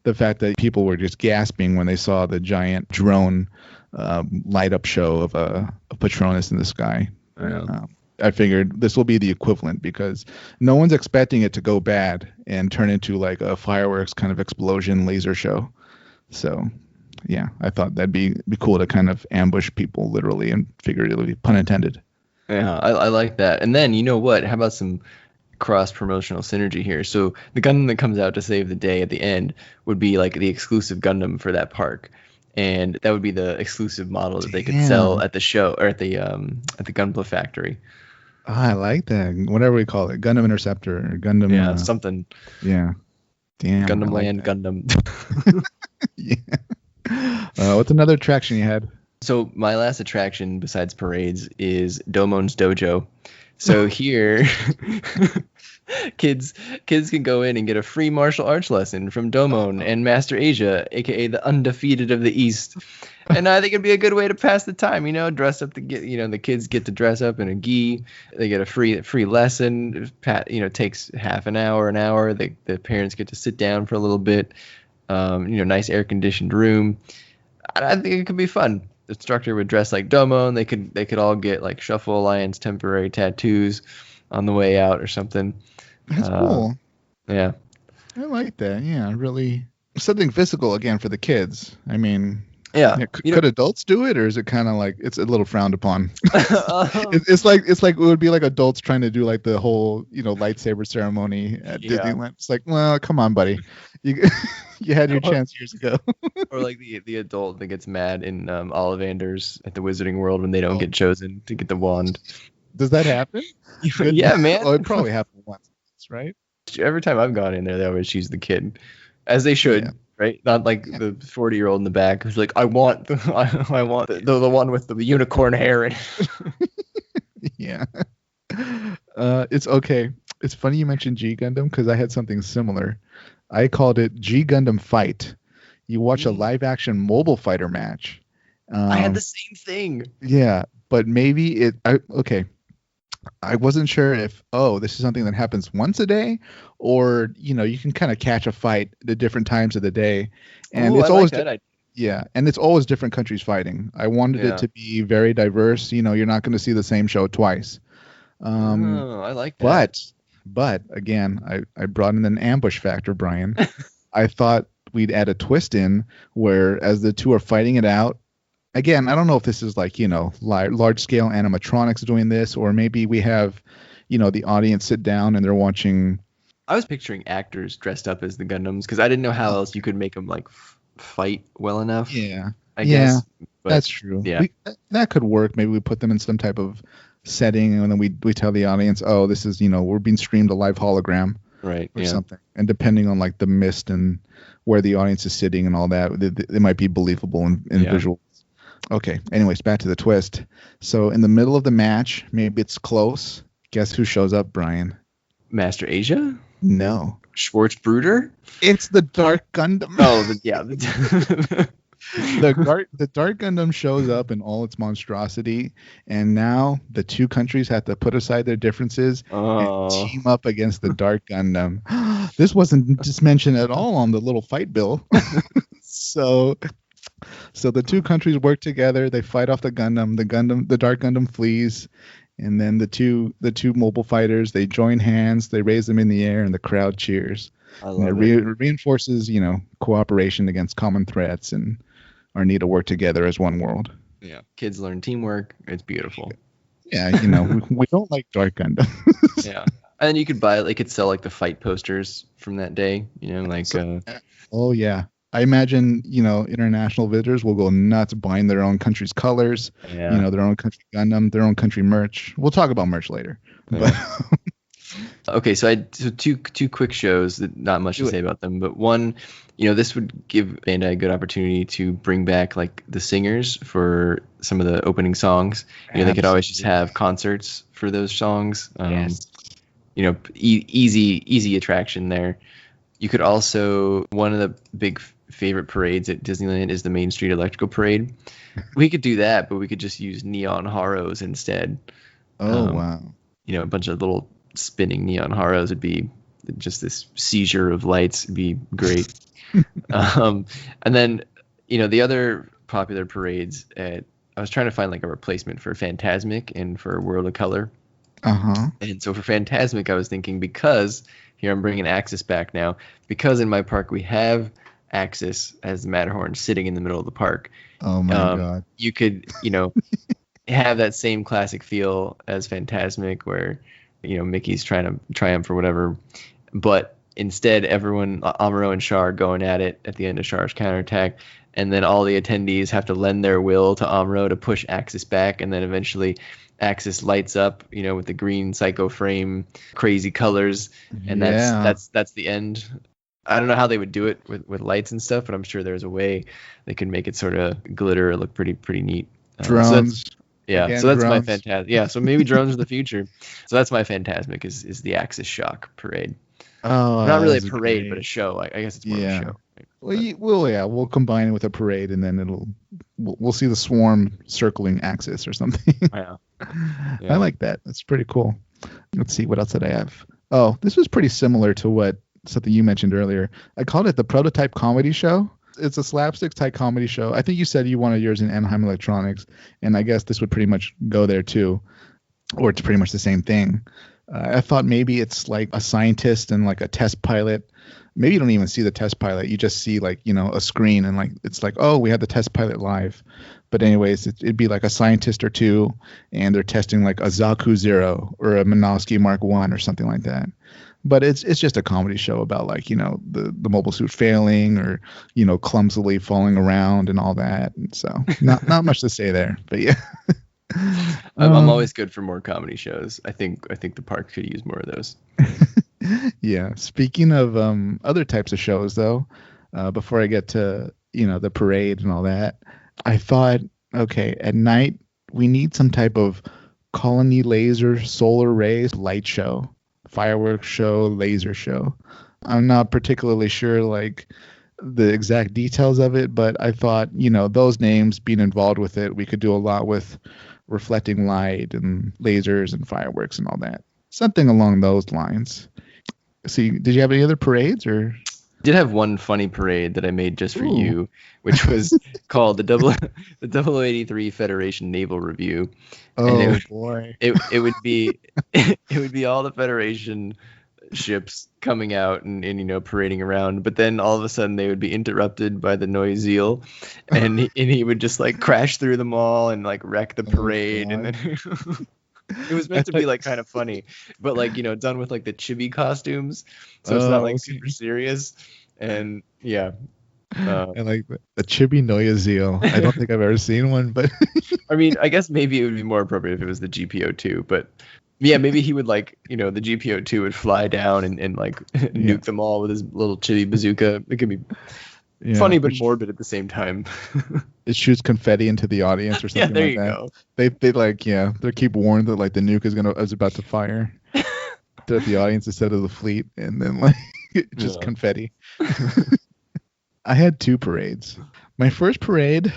the fact that people were just gasping when they saw the giant drone light up show of a Patronus in the sky. I figured this will be the equivalent because no one's expecting it to go bad and turn into like a fireworks kind of explosion laser show. So yeah, I thought that'd be cool to kind of ambush people literally and figuratively, pun intended. Yeah, I like that. And then, you know what? How about some cross-promotional synergy here? So the Gundam that comes out to save the day at the end would be like the exclusive Gundam for that park. And that would be the exclusive model that they could sell at the show or at the Gunpla factory. Oh, I like that. Whatever we call it. Gundam Interceptor or Gundam. Yeah, something. Yeah. Damn. Gundam Land Gundam. Yeah. What's another attraction you had? So my last attraction besides parades is Domon's Dojo. So here, kids can go in and get a free martial arts lesson from Domon and Master Asia, aka the undefeated of the East. And I think it'd be a good way to pass the time, dress up the kids get to dress up in a gi. They get a free lesson. Takes half an hour. The parents get to sit down for a little bit. Nice air conditioned room. I think it could be fun. The instructor would dress like Domon. They could all get like Shuffle Alliance temporary tattoos on the way out or something. That's cool. Yeah. I like that. Yeah, really something physical again for the kids. I mean, could adults do it, or is it kind of like it's a little frowned upon? It's like it would be like adults trying to do like the whole lightsaber ceremony at Disneyland. It's like, well, come on, buddy, you had your chance years ago. Or like the adult that gets mad in Ollivanders at the Wizarding World when they don't get chosen to get the wand. Does that happen? Yeah, man. Oh, it probably happened once, right? Every time I've gone in there, they always choose the kid, as they should. right? Not like the 40-year-old in the back who's like, I want I want the one with the unicorn hair. Yeah. It's okay. It's funny you mentioned G Gundam because I had something similar. I called it G Gundam Fight. You watch a live action mobile fighter match. I had the same thing. Yeah, but maybe okay. I wasn't sure if this is something that happens once a day, or you can kind of catch a fight at different times of the day, and it's always yeah, and it's always different countries fighting. I wanted it to be very diverse. You're not going to see the same show twice. I like that. But again, I brought in an ambush factor, Brian. I thought we'd add a twist in where as the two are fighting it out. Again, I don't know if this is like, large scale animatronics doing this, or maybe we have, the audience sit down and they're watching. I was picturing actors dressed up as the Gundams because I didn't know how else you could make them like fight well enough. Yeah. I guess. But, that's true. Yeah. That could work. Maybe we put them in some type of setting and then we tell the audience, oh, this is, we're being streamed a live hologram. Right. Or something. And depending on like the mist and where the audience is sitting and all that, it might be believable in visual. Okay, anyways, back to the twist. So in the middle of the match, maybe it's close. Guess who shows up, Brian? Master Asia? No. Schwarzbruder? It's the Dark Gundam. Oh, The Dark Gundam shows up in all its monstrosity, and now the two countries have to put aside their differences and team up against the Dark Gundam. This wasn't just mentioned at all on the little fight bill. So the two countries work together. They fight off the Gundam. The Dark Gundam flees, and then the two mobile fighters, they join hands. They raise them in the air, and the crowd cheers. I love it. Reinforces, cooperation against common threats and our need to work together as one world. Yeah, kids learn teamwork. It's beautiful. Yeah, we don't like Dark Gundam. Yeah, and then you could buy it. They could sell like the fight posters from that day. Oh yeah. I imagine, international visitors will go nuts buying their own country's colors, their own country Gundam, their own country merch. We'll talk about merch later. Yeah. Okay, so two quick shows that not much to say about them, but one, this would give Bandai a good opportunity to bring back like the singers for some of the opening songs. They could always just have concerts for those songs. Yes. Easy attraction there. You could also, one of the big favorite parades at Disneyland is the Main Street Electrical Parade. We could do that, but we could just use neon haros instead. Oh, wow. A bunch of little spinning neon haros would be just this seizure of lights. It'd be great. And then, the other popular parades I was trying to find like a replacement for Fantasmic and for World of Color. Uh-huh. And so for Fantasmic, I was thinking because here I'm bringing Axis back now, because in my park we have Axis as the Matterhorn sitting in the middle of the park. Oh my God. You could, have that same classic feel as Fantasmic where, Mickey's trying to triumph or whatever. But instead, everyone, Amuro and Char going at it at the end of Char's counterattack. And then all the attendees have to lend their will to Amuro to push Axis back. And then eventually Axis lights up, with the green psycho frame, crazy colors. And that's the end. I don't know how they would do it with lights and stuff, but I'm sure there's a way they could make it sort of glitter or look pretty neat. Drones. So that's my Fantasmic. Yeah, so maybe drones are the future. So that's my Fantasmic is the Axis Shock parade. Oh, not really a parade, but a show. I guess it's more of a show. Right? We'll combine it with a parade, and then we'll see the swarm circling Axis or something. Yeah. I like that. That's pretty cool. Let's see, what else did I have? Oh, this was pretty similar to something you mentioned earlier. I called it the Prototype Comedy Show. It's a slapstick type comedy show. I think you said you wanted yours in Anaheim Electronics, and I guess this would pretty much go there too, or it's pretty much the same thing. I thought maybe it's like a scientist and like a test pilot. Maybe you don't even see the test pilot. You just see like, a screen and like it's like, oh, we had the test pilot live. But anyways, it'd be like a scientist or two, and they're testing like a Zaku Zero or a Minovsky Mark I or something like that. But it's just a comedy show about like, the mobile suit failing or, clumsily falling around and all that. And so not much to say there, but yeah. I'm always good for more comedy shows. I think the park could use more of those. Yeah. Speaking of other types of shows, though, before I get to, the parade and all that. I thought, okay, at night we need some type of colony laser solar rays light show, fireworks show, laser show. I'm not particularly sure like the exact details of it, but I thought, those names being involved with it, we could do a lot with reflecting light and lasers and fireworks and all that. Something along those lines. See, did you have any other parades or? Did have one funny parade that I made just for Ooh. you, which was called the 0083 Federation Naval Review. Oh boy. It would be it would be all the Federation ships coming out and parading around, but then all of a sudden they would be interrupted by the Noisiel, and he would just like crash through them all and like wreck the parade, and then it was meant to be like kind of funny, but like done with like the chibi costumes, so it's not like super serious, and yeah. And like the chibi Noisiel. I don't think I've ever seen one, but I mean, I guess maybe it would be more appropriate if it was the GPO2, but yeah, maybe he would like, the GPO2 would fly down and like nuke them all with his little chibi bazooka. It could be funny but morbid at the same time. It shoots confetti into the audience or something there like that. Go. They like, they keep warned that like the nuke is about to fire to the audience instead of the fleet, and then like just confetti. I had two parades. My first parade,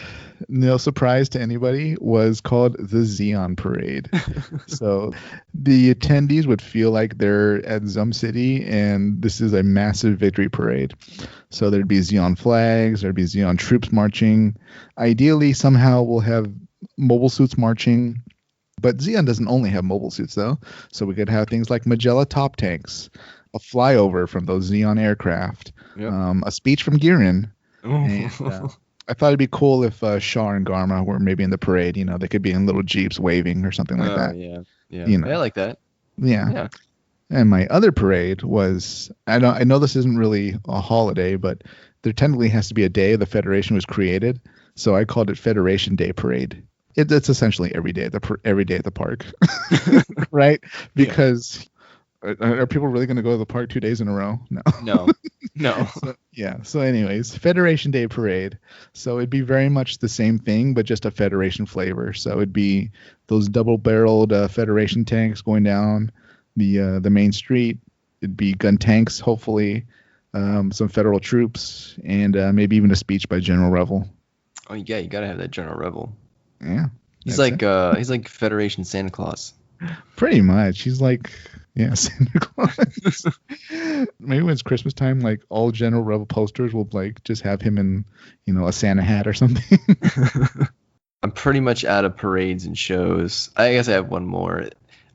no surprise to anybody, was called the Xeon Parade. So the attendees would feel like they're at Zum City, and this is a massive victory parade. So there'd be Xeon flags, there'd be Xeon troops marching. Ideally, somehow we'll have mobile suits marching. But Xeon doesn't only have mobile suits, though. So we could have things like Magella top tanks, a flyover from those Xeon aircraft, a speech from Girin. And, I thought it'd be cool if Char and Garma were maybe in the parade. They could be in little jeeps waving or something like that. Yeah. I like that. Yeah. And my other parade was, I know this isn't really a holiday, but there technically has to be a day the Federation was created. So I called it Federation Day Parade. It's essentially every day at the park, right? Because are people really going to go to the park 2 days in a row? No. So anyways, Federation Day Parade. So it'd be very much the same thing, but just a Federation flavor. So it'd be those double-barreled Federation tanks going down the main street. It'd be gun tanks, hopefully, some Federal troops, and maybe even a speech by General Revel. Oh yeah, you gotta have that General Revel. Yeah, he's like Federation Santa Claus. Pretty much. He's like, Santa Claus. Maybe when it's Christmas time, like all General Rebel posters will like just have him in, a Santa hat or something. I'm pretty much out of parades and shows. I guess I have one more.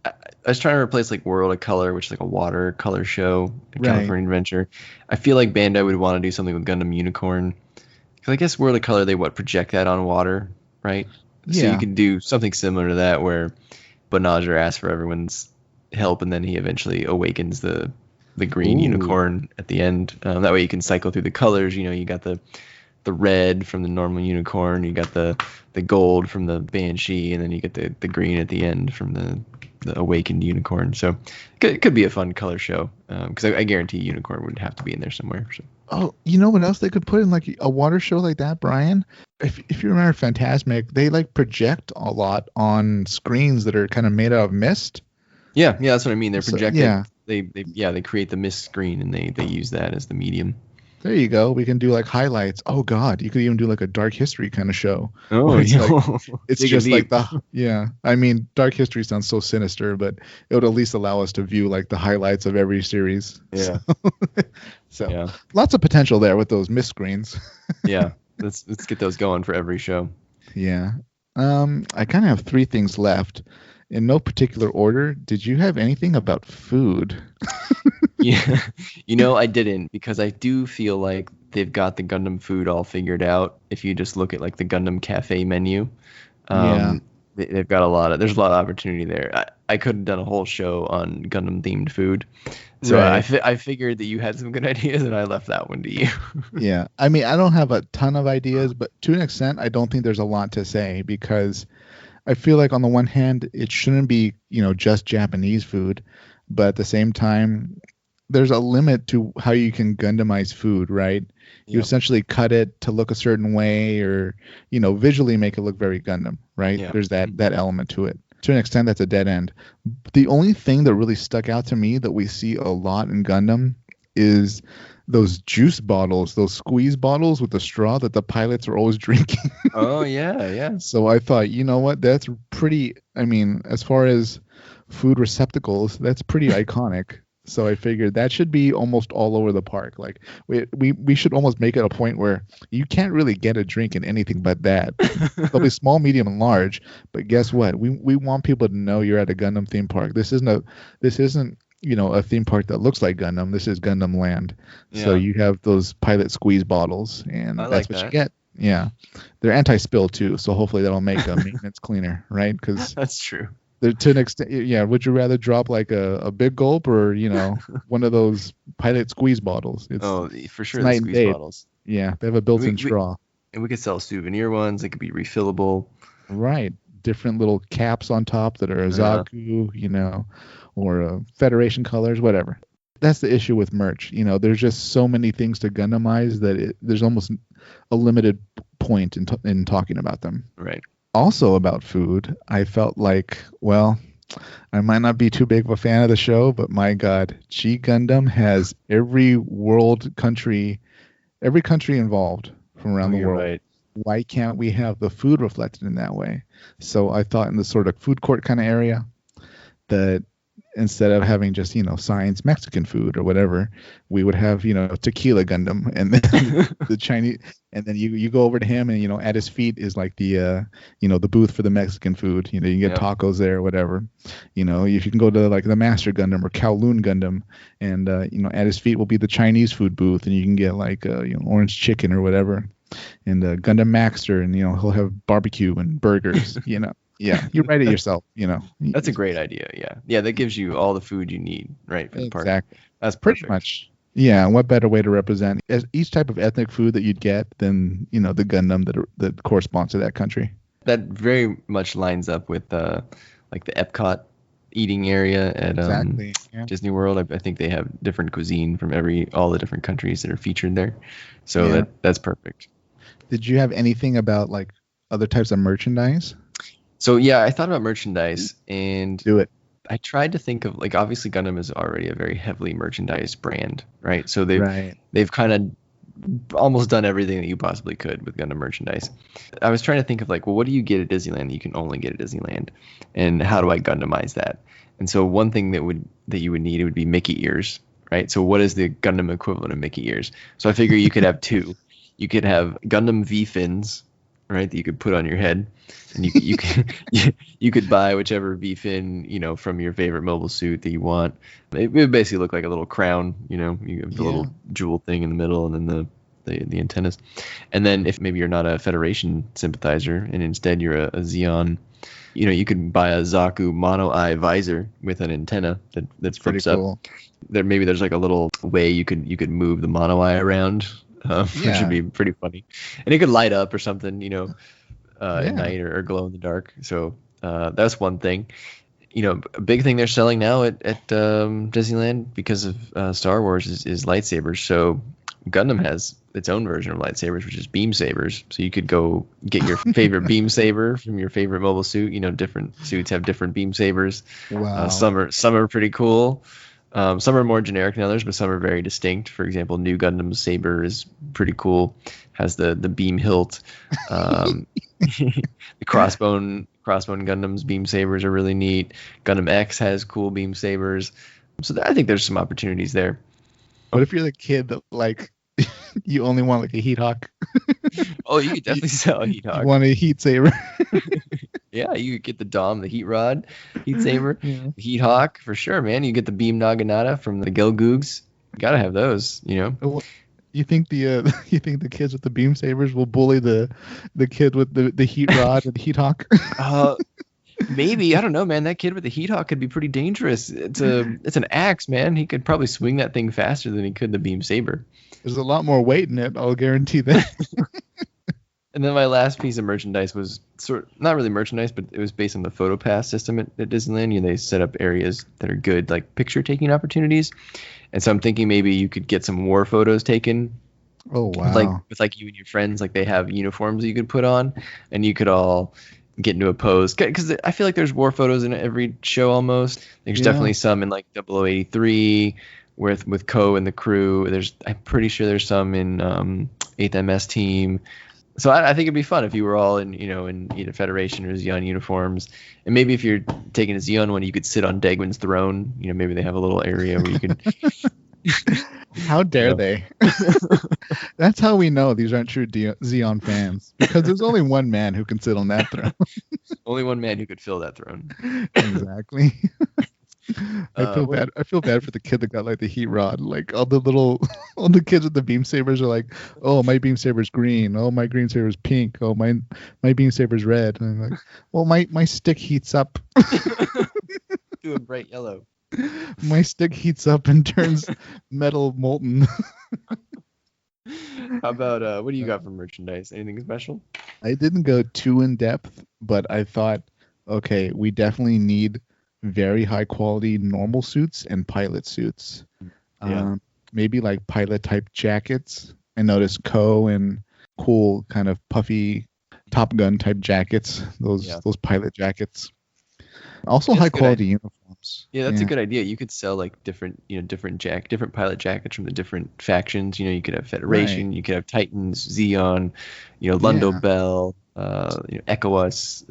I was trying to replace like World of Color, which is like a watercolor show, California Adventure. I feel like Bandai would want to do something with Gundam Unicorn. Because I guess World of Color, they project that on water, right? So you could do something similar to that where Bonager asks for everyone's help, and then he eventually awakens the green unicorn at the end. That way you can cycle through the colors. You got the red from the normal unicorn, you got the gold from the banshee, and then you get the green at the end from the awakened unicorn. So it could be a fun color show, because I guarantee unicorn would have to be in there somewhere. So. Oh, you know what else they could put in like a water show like that, Brian? If you remember Fantasmic, they like project a lot on screens that are kind of made out of mist. Yeah, that's what I mean. They're projecting. So, they create the mist screen, and they use that as the medium. There you go. We can do like highlights. Oh God, you could even do like a dark history kind of show. Oh, it's just like I mean, dark history sounds so sinister, but it would at least allow us to view like the highlights of every series. Yeah. So lots of potential there with those mist screens. Yeah, let's get those going for every show. Yeah. I kind of have three things left. In no particular order, did you have anything about food? Yeah, I didn't, because I do feel like they've got the Gundam food all figured out. If you just look at like the Gundam Cafe menu, they've got there's a lot of opportunity there. I could have done a whole show on Gundam themed food, so I figured that you had some good ideas, and I left that one to you. Yeah, I mean, I don't have a ton of ideas, but to an extent, I don't think there's a lot to say, because I feel like on the one hand, it shouldn't be, just Japanese food, but at the same time, there's a limit to how you can Gundamize food, right? You Yep. essentially cut it to look a certain way, or visually make it look very Gundam, right? Yeah. There's that element to it. To an extent, that's a dead end. The only thing that really stuck out to me that we see a lot in Gundam is those juice bottles, those squeeze bottles with the straw that the pilots are always drinking. Oh yeah, yeah. So I thought, you know what, that's pretty. I mean, as far as food receptacles, that's pretty iconic. So I figured that should be almost all over the park. Like we should almost make it a point where you can't really get a drink in anything but that. They'll be small, medium, and large. But guess what? We want people to know you're at a Gundam theme park. This isn't a theme park that looks like Gundam. This is Gundam Land. So Yeah. you have those pilot squeeze bottles, and I that's like what you that. get. Yeah, they're anti-spill too, so hopefully that'll make a maintenance cleaner, right? Because That's true. they're to an extent, yeah. Would you rather drop like a big gulp, or one of those pilot squeeze bottles? Oh, for It's sure the night and squeeze day. bottles. Yeah, they have a We, built-in we straw. and we could sell souvenir ones. They could be refillable. Right. Different little caps on top that are a Uh, Zaku, or Federation colors, whatever. That's the issue with merch. There's just so many things to Gundamize that there's almost a limited point in talking about them. right. Also about food, I felt like, well, I might not be too big of a fan of the show, but my God, G Gundam has every country involved from Oh, around the you're world. right. Why can't we have the food reflected in that way? So I thought in the sort of food court kind of area that instead of having just science Mexican food or whatever, we would have tequila Gundam, and then the Chinese, and then you go over to him, and at his feet is like the booth for the Mexican food. You can get Yep. tacos there or whatever. If you can go to like the Master Gundam or Kowloon Gundam, and at his feet will be the Chinese food booth, and you can get like orange chicken or whatever, and Gundam Maxter, and he'll have barbecue and burgers. Yeah, you write it yourself. That's a great idea. Yeah. Yeah, that gives you all the food you need, right, for the park. Exactly. That's Pretty perfect. much. Yeah, and what better way to represent each type of ethnic food that you'd get than the Gundam that corresponds to that country. That very much lines up with like the Epcot eating area at Exactly. Yeah. Disney World. I think they have different cuisine from all the different countries that are featured there. So Yeah. that's perfect. Did you have anything about like other types of merchandise? So yeah, I thought about merchandise, and Do it. I tried to think of, like, obviously Gundam is already a very heavily merchandised brand, right? So they've Right. they've kind of almost done everything that you possibly could with Gundam merchandise. I was trying to think of, like, well, what do you get at Disneyland that you can only get at Disneyland, and how do I Gundamize that? And so one thing that you would need, it would be Mickey ears, right? So what is the Gundam equivalent of Mickey ears? So I figure you could have two. You could have Gundam V fins, right, that you could put on your head, and you could you could buy whichever V fin from your favorite mobile suit that you want. It would basically look like a little crown, you have the Yeah. little jewel thing in the middle, and then the antennas. And then if maybe you're not a Federation sympathizer and instead you're a Xeon, you could buy a Zaku mono eye visor with an antenna that Pretty flips up. cool. There's like a little way you could move the mono eye around, which Yeah. would be pretty funny, and it could light up or something, Yeah. at night, or glow in the dark. So that's one thing. A big thing they're selling now at Disneyland because of Star Wars is lightsabers. So Gundam has its own version of lightsabers, which is beam sabers. So you could go get your favorite beam saber from your favorite mobile suit. Different suits have different beam sabers. Wow. Some are pretty cool. Some are more generic than others, but some are very distinct. For example, New Gundam's saber is pretty cool. Has the beam hilt. The crossbone Gundam's beam sabers are really neat. Gundam X has cool beam sabers. So I think there's some opportunities there. What if you're the kid that like you only want like a heat hawk? Oh, you could definitely sell a heat You hawk. want a heat saber? Yeah, you could get the Dom, the heat rod, heat saber, Yeah. heat hawk for sure, man. You get the beam Naginata from the Gelgoogs. Gotta have those, You think the kids with the beam sabers will bully the kid with the heat rod and the heat hawk? Maybe, I don't know, man. That kid with the heat hawk could be pretty dangerous. It's an axe, man. He could probably swing that thing faster than he could the beam saber. There's a lot more weight in it, I'll guarantee that. And then my last piece of merchandise was not really merchandise, but it was based on the PhotoPass system at Disneyland. You know, they set up areas that are good, like picture taking opportunities. And so I'm thinking maybe you could get some war photos taken Oh with wow. like you and your friends. Like they have uniforms that you could put on, and you could all get into a pose. Because I feel like there's war photos in every show almost. There's Yeah. definitely some in like 0083 with Ko and the crew. I'm pretty sure there's some in 8th MS team. So I think it'd be fun if you were all in either Federation or Xeon uniforms, and maybe if you're taking a Xeon one, you could sit on Dagman's throne. You know, maybe they have a little area where you could. How dare Yeah. they? That's how we know these aren't true Xeon fans, because there's only one man who can sit on that throne. Only one man who could fill that throne. Exactly. I feel What- bad. I feel bad for the kid that got like the heat rod. Like all the kids with the beam sabers are like, oh, my beam saber's green. Oh, my green saber's pink. Oh, my beam saber's red. And I'm like, well, my stick heats up. Do a bright yellow. My stick heats up and turns metal molten. How about what do you got for merchandise? Anything special? I didn't go too in depth, but I thought, okay, we definitely need very high quality normal suits and pilot suits. Yeah. Maybe like pilot type jackets. I noticed Ko and cool kind of puffy Top Gun type jackets. Those pilot jackets. Also That's high a good quality uniforms. Yeah, that's a good idea. You could sell like different pilot jackets from the different factions. You know, you could have Federation, you could have Titans, Xeon, Lundo Yeah. Bell, Echous,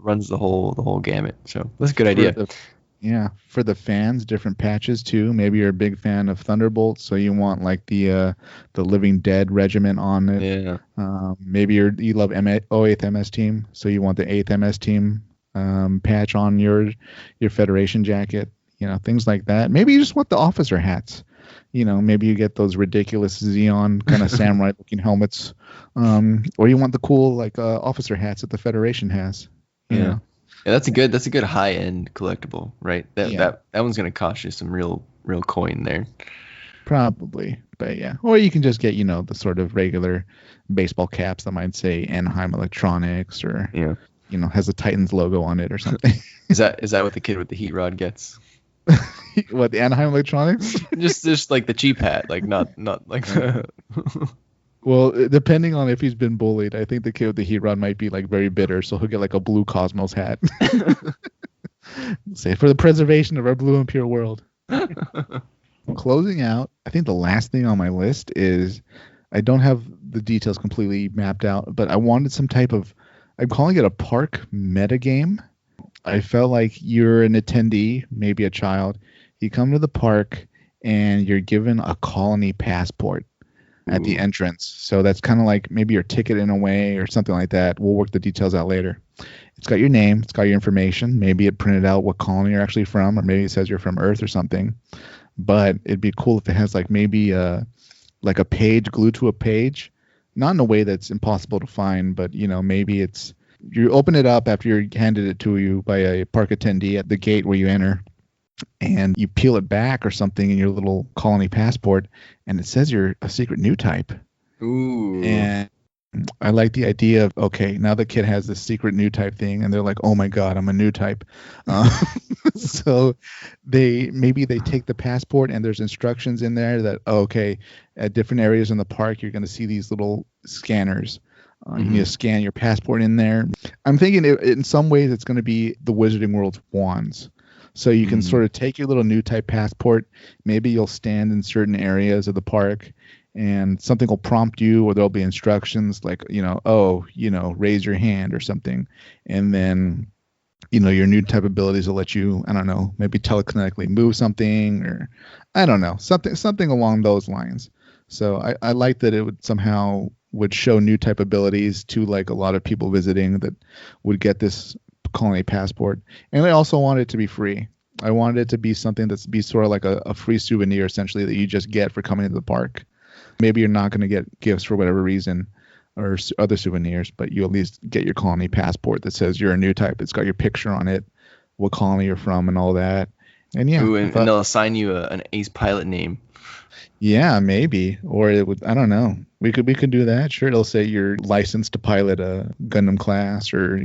runs the whole gamut. So that's a good idea. For the fans, different patches too. Maybe you're a big fan of Thunderbolt, so you want like the Living Dead regiment on it. Yeah. Maybe you love 08th MS team, so you want the 8th MS team patch on your Federation jacket. Things like that. Maybe you just want the officer hats. Maybe you get those ridiculous Xeon kind of samurai looking helmets, or you want the cool like officer hats that the Federation has. Yeah, that's a good high end collectible, right? That one's gonna cost you some real coin there. Probably, but yeah. Or you can just get the sort of regular baseball caps that might say Anaheim Electronics or has a Titans logo on it or something. Is that what the kid with the heat rod gets? What, the Anaheim Electronics? just like the cheap hat, like not like. Well, depending on if he's been bullied, I think the kid with the heat rod might be like very bitter, so he'll get like a blue Cosmos hat. Say, for the preservation of our blue and pure world. Closing out, I think the last thing on my list is, I don't have the details completely mapped out, but I wanted some type of, I'm calling it a park metagame. I felt like you're an attendee, maybe a child. You come to the park and you're given a colony passport at the entrance. So that's kind of like maybe your ticket in a way or something like that. We'll work the details out later. It's got your name. It's got your information. Maybe it printed out what colony you're actually from, or maybe it says you're from Earth or something. But it'd be cool if it has like maybe like a page glued to a page, not in a way that's impossible to find, but maybe it's, you open it up after you're handed it to you by a park attendee at the gate where you enter, and you peel it back or something in your little colony passport, and it says you're a secret new type. Ooh. And I like the idea of, okay, now the kid has this secret new type thing, and they're like, oh my god, I'm a new type. So maybe they take the passport and there's instructions in there that, okay, at different areas in the park you're going to see these little scanners. You need to scan your passport in there. I'm thinking in some ways it's going to be the Wizarding World's wands. So you can sort of take your little new type passport. Maybe you'll stand in certain areas of the park and something will prompt you, or there'll be instructions like, raise your hand or something. And then, your new type abilities will let you, I don't know, maybe telekinetically move something, or I don't know, something along those lines. So I like that it would show new type abilities to like a lot of people visiting that would get this colony passport. And I also want it to be free. I wanted it to be something that's be sort of like a free souvenir essentially that you just get for coming to the park. Maybe you're not going to get gifts for whatever reason or other souvenirs, but you at least get your colony passport that says you're a new type. It's got your picture on it, what colony you're from and all that. And yeah, Ooh, I and thought, they'll assign you an ace pilot name. yeah, maybe, or it would. I don't know. We could do that. Sure, it'll say you're licensed to pilot a Gundam class or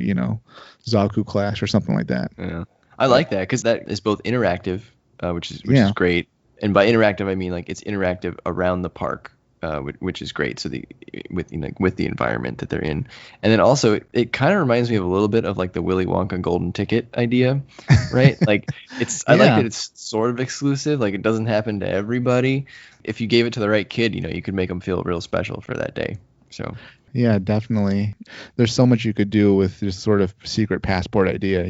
Zaku class or something like that. Yeah, I But like that because that is both interactive, which is yeah, great, and by interactive I mean like it's interactive around the park, which is great. So with the environment that they're in, and then also it kind of reminds me of a little bit of like the Willy Wonka golden ticket idea, right? Like I like yeah, that it's sort of exclusive. Like it doesn't happen to everybody. If you gave it to the right kid, you could make them feel real special for that day. So yeah, definitely. There's so much you could do with this sort of secret passport idea.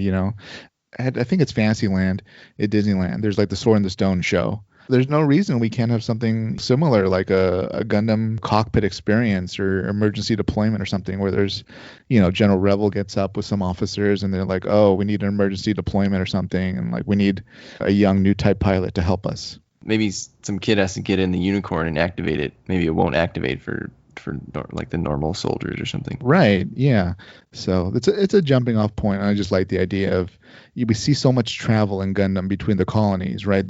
I think it's Fantasyland at Disneyland. There's like the Sword in the Stone show. There's no reason we can't have something similar, like a Gundam cockpit experience or emergency deployment or something, where there's, General Revel gets up with some officers and they're like, oh, we need an emergency deployment or something, and like we need a young new type pilot to help us. maybe some kid has to get in the unicorn and activate it. Maybe it won't activate for like the normal soldiers or something. Right. Yeah. So it's a jumping off point. I just like the idea of we see so much travel in Gundam between the colonies, right?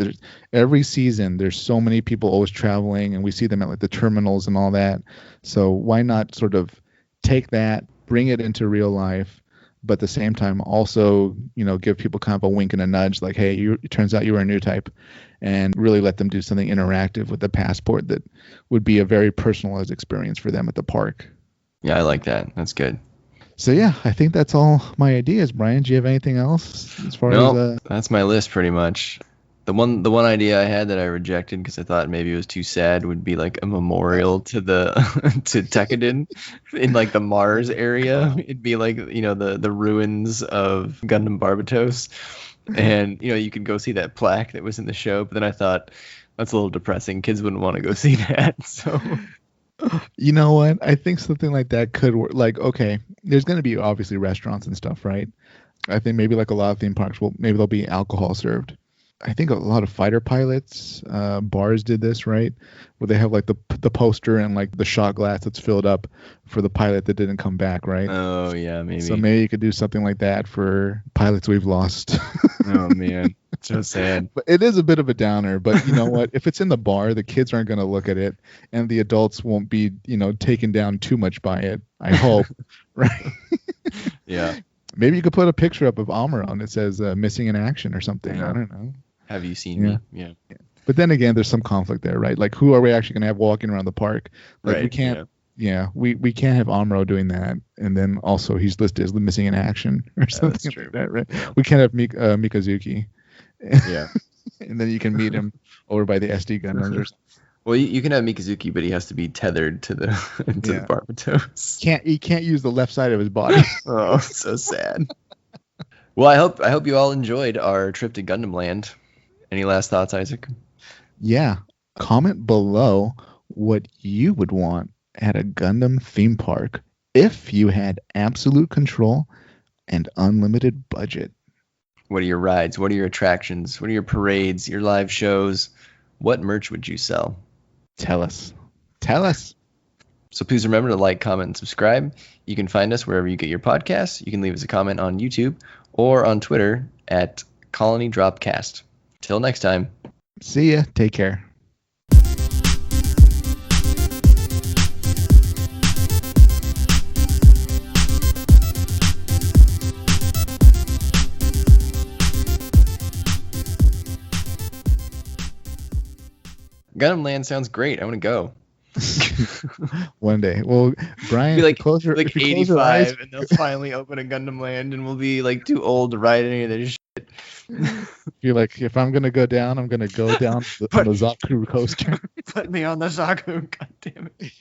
Every season there's so many people always traveling, and we see them at like the terminals and all that. So why not sort of take that, bring it into real life, but at the same time also give people kind of a wink and a nudge, like, hey, it turns out you were a new type, and really let them do something interactive with the passport that would be a very personalized experience for them at the park. Yeah, I like that. That's good. So yeah, I think that's all my ideas. Brian, do you have anything else as far No, as that's my list pretty much. The one idea I had that I rejected because I thought maybe it was too sad would be like a memorial to the to Tekkadan in like the Mars area. It'd be like the ruins of Gundam Barbatos, and you could go see that plaque that was in the show. But then I thought that's a little depressing. Kids wouldn't want to go see that. So you know what? I think something like that could work. Like, okay, there's going to be obviously restaurants and stuff, right? I think maybe like a lot of theme parks, maybe there'll be alcohol served. I think a lot of fighter pilots, bars did this, right? Where they have like the poster and like the shot glass that's filled up for the pilot that didn't come back, right? oh yeah, maybe. So maybe you could do something like that for pilots we've lost. Oh man, so sad. But it is a bit of a downer. But you know what? If it's in the bar, the kids aren't going to look at it, and the adults won't be, taken down too much by it. I hope, right? Yeah. Maybe you could put a picture up of Amuro and it says "missing in action" or something. Yeah. I don't know. Have you seen Yeah. me? Yeah. But then again, there's some conflict there, right? Like, who are we actually going to have walking around the park? Like, Right. we can't. Yeah, we can't have Amuro doing that, and then also he's listed as missing in action or something true. like that, right? We can't have Mikazuki, Yeah. and then you can meet him over by the SD Gundams or something. Well, you can have Mikazuki, but he has to be tethered to the to Yeah. the Barbatos. He can't use the left side of his body. Oh, so sad. Well, I hope you all enjoyed our trip to Gundam Land. Any last thoughts, Isaac? Yeah. Comment below what you would want at a Gundam theme park if you had absolute control and unlimited budget. What are your rides? What are your attractions? What are your parades? Your live shows? What merch would you sell? Tell us. Tell us. So please remember to like, comment, and subscribe. You can find us wherever you get your podcasts. You can leave us a comment on YouTube or on Twitter at Colony Dropcast. Till next time. See ya. Take care. Gundam Land sounds great. I want to go. One day. Well, Brian, Be like, close your, like if you close your eyes, 85, and they'll finally open a Gundam Land, and we'll be like too old to ride any of this shit. you're like, if I'm gonna go down, I'm gonna go down on the Zaku coaster. Put me on the Zaku. God damn it.